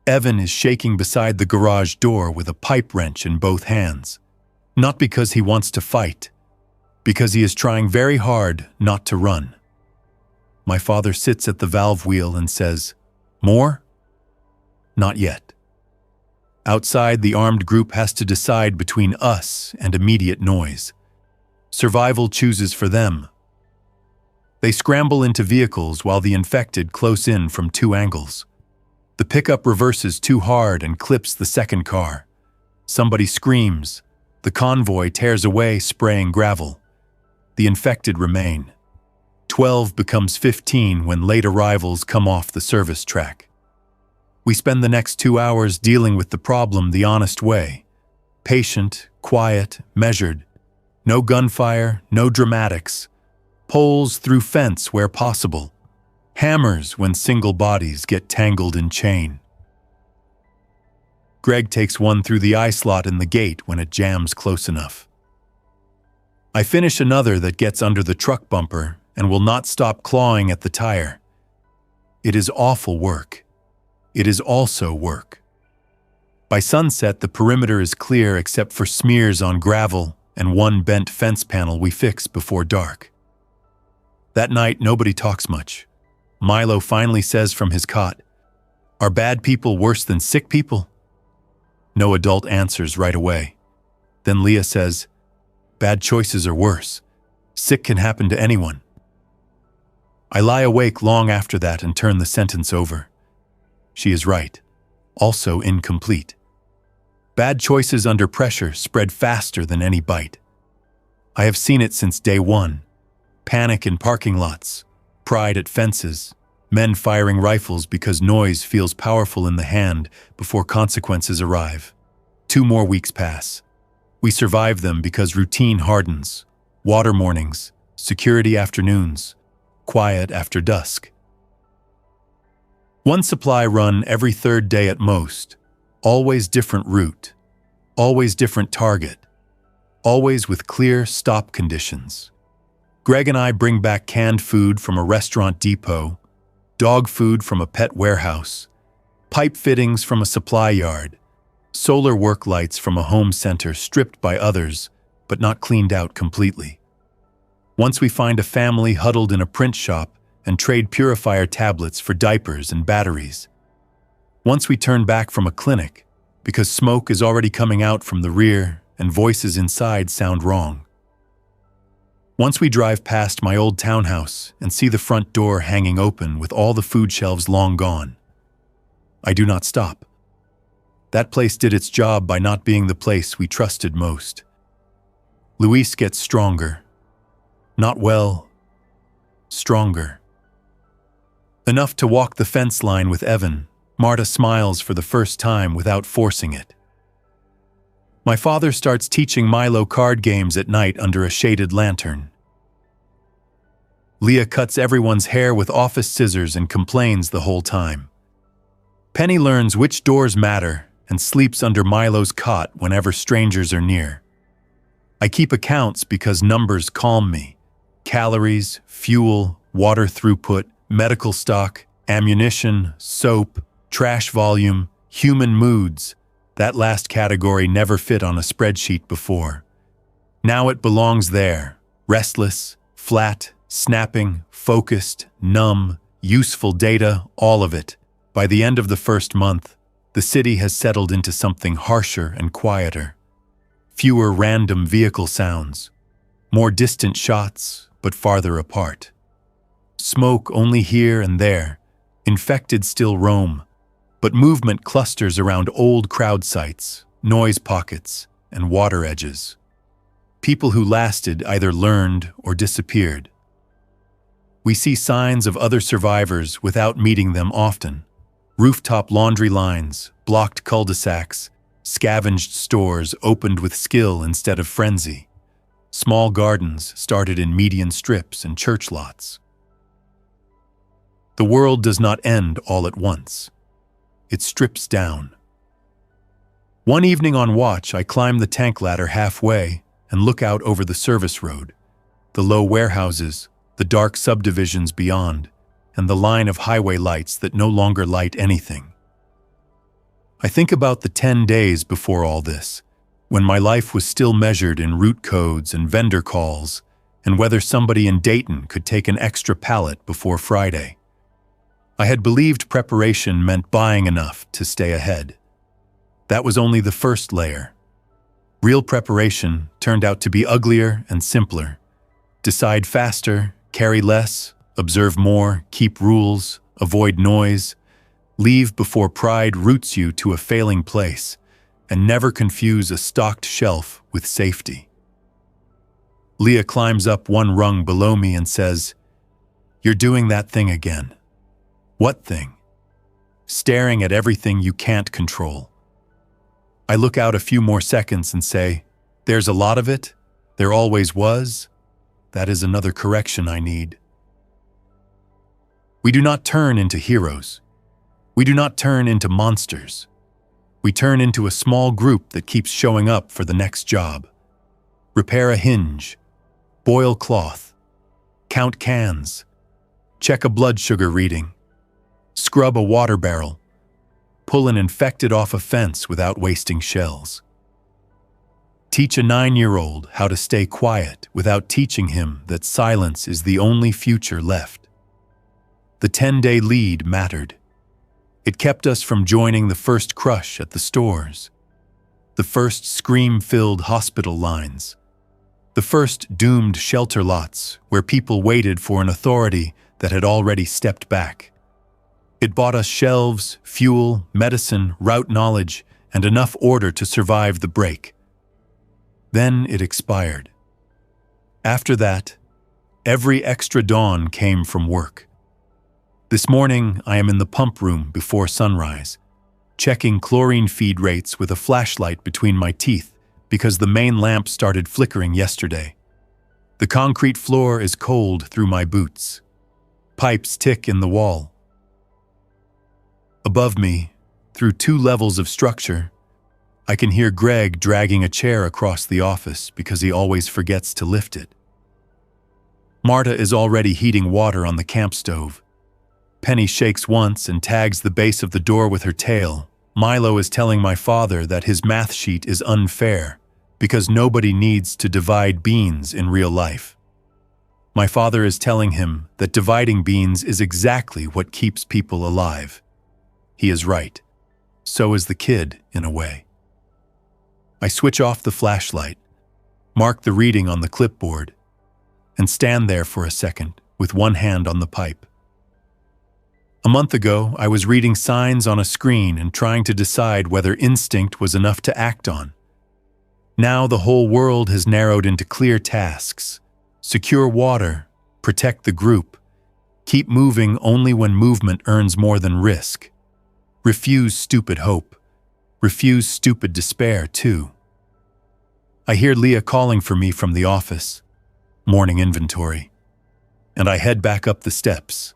Evan is shaking beside the garage door with a pipe wrench in both hands. Not because he wants to fight, because he is trying very hard not to run. My father sits at the valve wheel and says, "More?" Not yet. Outside, the armed group has to decide between us and immediate noise. Survival chooses for them. They scramble into vehicles while the infected close in from 2 angles. The pickup reverses too hard and clips the second car. Somebody screams. The convoy tears away, spraying gravel. The infected remain. 12 becomes 15 when late arrivals come off the service track. We spend the next 2 hours dealing with the problem the honest way. Patient, quiet, measured. No gunfire, no dramatics. Poles through fence where possible. Hammers when single bodies get tangled in chain. Greg takes one through the eye slot in the gate when it jams close enough. I finish another that gets under the truck bumper and will not stop clawing at the tire. It is awful work. It is also work. By sunset, the perimeter is clear except for smears on gravel and one bent fence panel we fix before dark. That night, nobody talks much. Milo finally says from his cot, "Are bad people worse than sick people?" No adult answers right away. Then Leah says, "Bad choices are worse. Sick can happen to anyone." I lie awake long after that and turn the sentence over. She is right. Also incomplete. Bad choices under pressure spread faster than any bite. I have seen it since day one. Panic in parking lots, pride at fences, men firing rifles because noise feels powerful in the hand before consequences arrive. 2 more weeks pass. We survive them because routine hardens, water mornings, security afternoons, quiet after dusk. One supply run every 3rd day at most, always different route, always different target, always with clear stop conditions. Greg and I bring back canned food from a restaurant depot, dog food from a pet warehouse, pipe fittings from a supply yard, solar work lights from a home center stripped by others, but not cleaned out completely. Once we find a family huddled in a print shop and trade purifier tablets for diapers and batteries. Once we turn back from a clinic because smoke is already coming out from the rear and voices inside sound wrong. Once we drive past my old townhouse and see the front door hanging open with all the food shelves long gone. I do not stop. That place did its job by not being the place we trusted most. Luis gets stronger. Not well, stronger. Enough to walk the fence line with Evan. Marta smiles for the first time without forcing it. My father starts teaching Milo card games at night under a shaded lantern. Leah cuts everyone's hair with office scissors and complains the whole time. Penny learns which doors matter and sleeps under Milo's cot whenever strangers are near. I keep accounts because numbers calm me. Calories, fuel, water throughput, medical stock, ammunition, soap, trash volume, human moods. That last category never fit on a spreadsheet before. Now it belongs there, restless, flat, snapping, focused, numb, useful data, all of it. By the end of the first month, the city has settled into something harsher and quieter. Fewer random vehicle sounds, more distant shots, but farther apart. Smoke only here and there, infected still roam, but movement clusters around old crowd sites, noise pockets, and water edges. People who lasted either learned or disappeared. We see signs of other survivors without meeting them often. Rooftop laundry lines, blocked cul-de-sacs, scavenged stores opened with skill instead of frenzy. Small gardens started in median strips and church lots. The world does not end all at once. It strips down. One evening on watch, I climb the tank ladder halfway and look out over the service road, the low warehouses, the dark subdivisions beyond, and the line of highway lights that no longer light anything. I think about the 10 days before all this, when my life was still measured in route codes and vendor calls, and whether somebody in Dayton could take an extra pallet before Friday. I had believed preparation meant buying enough to stay ahead. That was only the first layer. Real preparation turned out to be uglier and simpler. Decide faster, carry less, observe more, keep rules, avoid noise, leave before pride roots you to a failing place, and never confuse a stocked shelf with safety. Leah climbs up one rung below me and says, "You're doing that thing again." What thing? Staring at everything you can't control. I look out a few more seconds and say, "There's a lot of it. There always was. That is another correction I need." We do not turn into heroes. We do not turn into monsters. We turn into a small group that keeps showing up for the next job. Repair a hinge, boil cloth, count cans, check a blood sugar reading, scrub a water barrel, pull an infected off a fence without wasting shells. Teach a 9-year-old how to stay quiet without teaching him that silence is the only future left. The 10-day lead mattered. It kept us from joining the first crush at the stores, the first scream-filled hospital lines, the first doomed shelter lots where people waited for an authority that had already stepped back. It bought us shelves, fuel, medicine, route knowledge, and enough order to survive the break. Then it expired. After that, every extra dawn came from work. This morning, I am in the pump room before sunrise, checking chlorine feed rates with a flashlight between my teeth because the main lamp started flickering yesterday. The concrete floor is cold through my boots. Pipes tick in the wall. Above me, through 2 levels of structure, I can hear Greg dragging a chair across the office because he always forgets to lift it. Marta is already heating water on the camp stove. Penny shakes once and tags the base of the door with her tail. Milo is telling my father that his math sheet is unfair because nobody needs to divide beans in real life. My father is telling him that dividing beans is exactly what keeps people alive. He is right. So is the kid, in a way. I switch off the flashlight, mark the reading on the clipboard, and stand there for a second with one hand on the pipe. A month ago, I was reading signs on a screen and trying to decide whether instinct was enough to act on. Now the whole world has narrowed into clear tasks. Secure water, protect the group, keep moving only when movement earns more than risk. Refuse stupid hope. Refuse stupid despair, too. I hear Leah calling for me from the office, morning inventory, and I head back up the steps.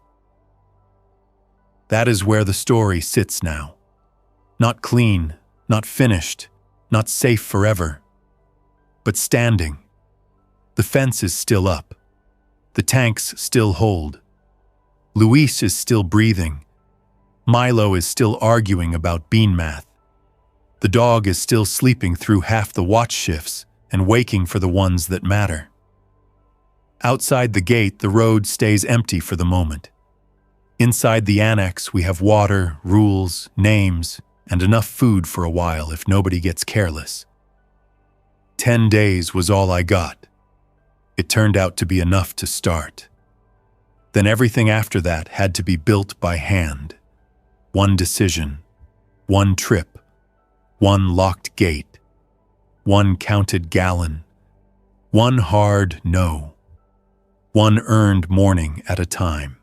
That is where the story sits now. Not clean, not finished, not safe forever, but standing. The fence is still up. The tanks still hold. Luis is still breathing. Milo is still arguing about bean math. The dog is still sleeping through half the watch shifts and waking for the ones that matter. Outside the gate, the road stays empty for the moment. Inside the annex, we have water, rules, names, and enough food for a while if nobody gets careless. 10 days was all I got. It turned out to be enough to start. Then everything after that had to be built by hand. One decision, one trip, one locked gate, one counted gallon, one hard no, one earned morning at a time.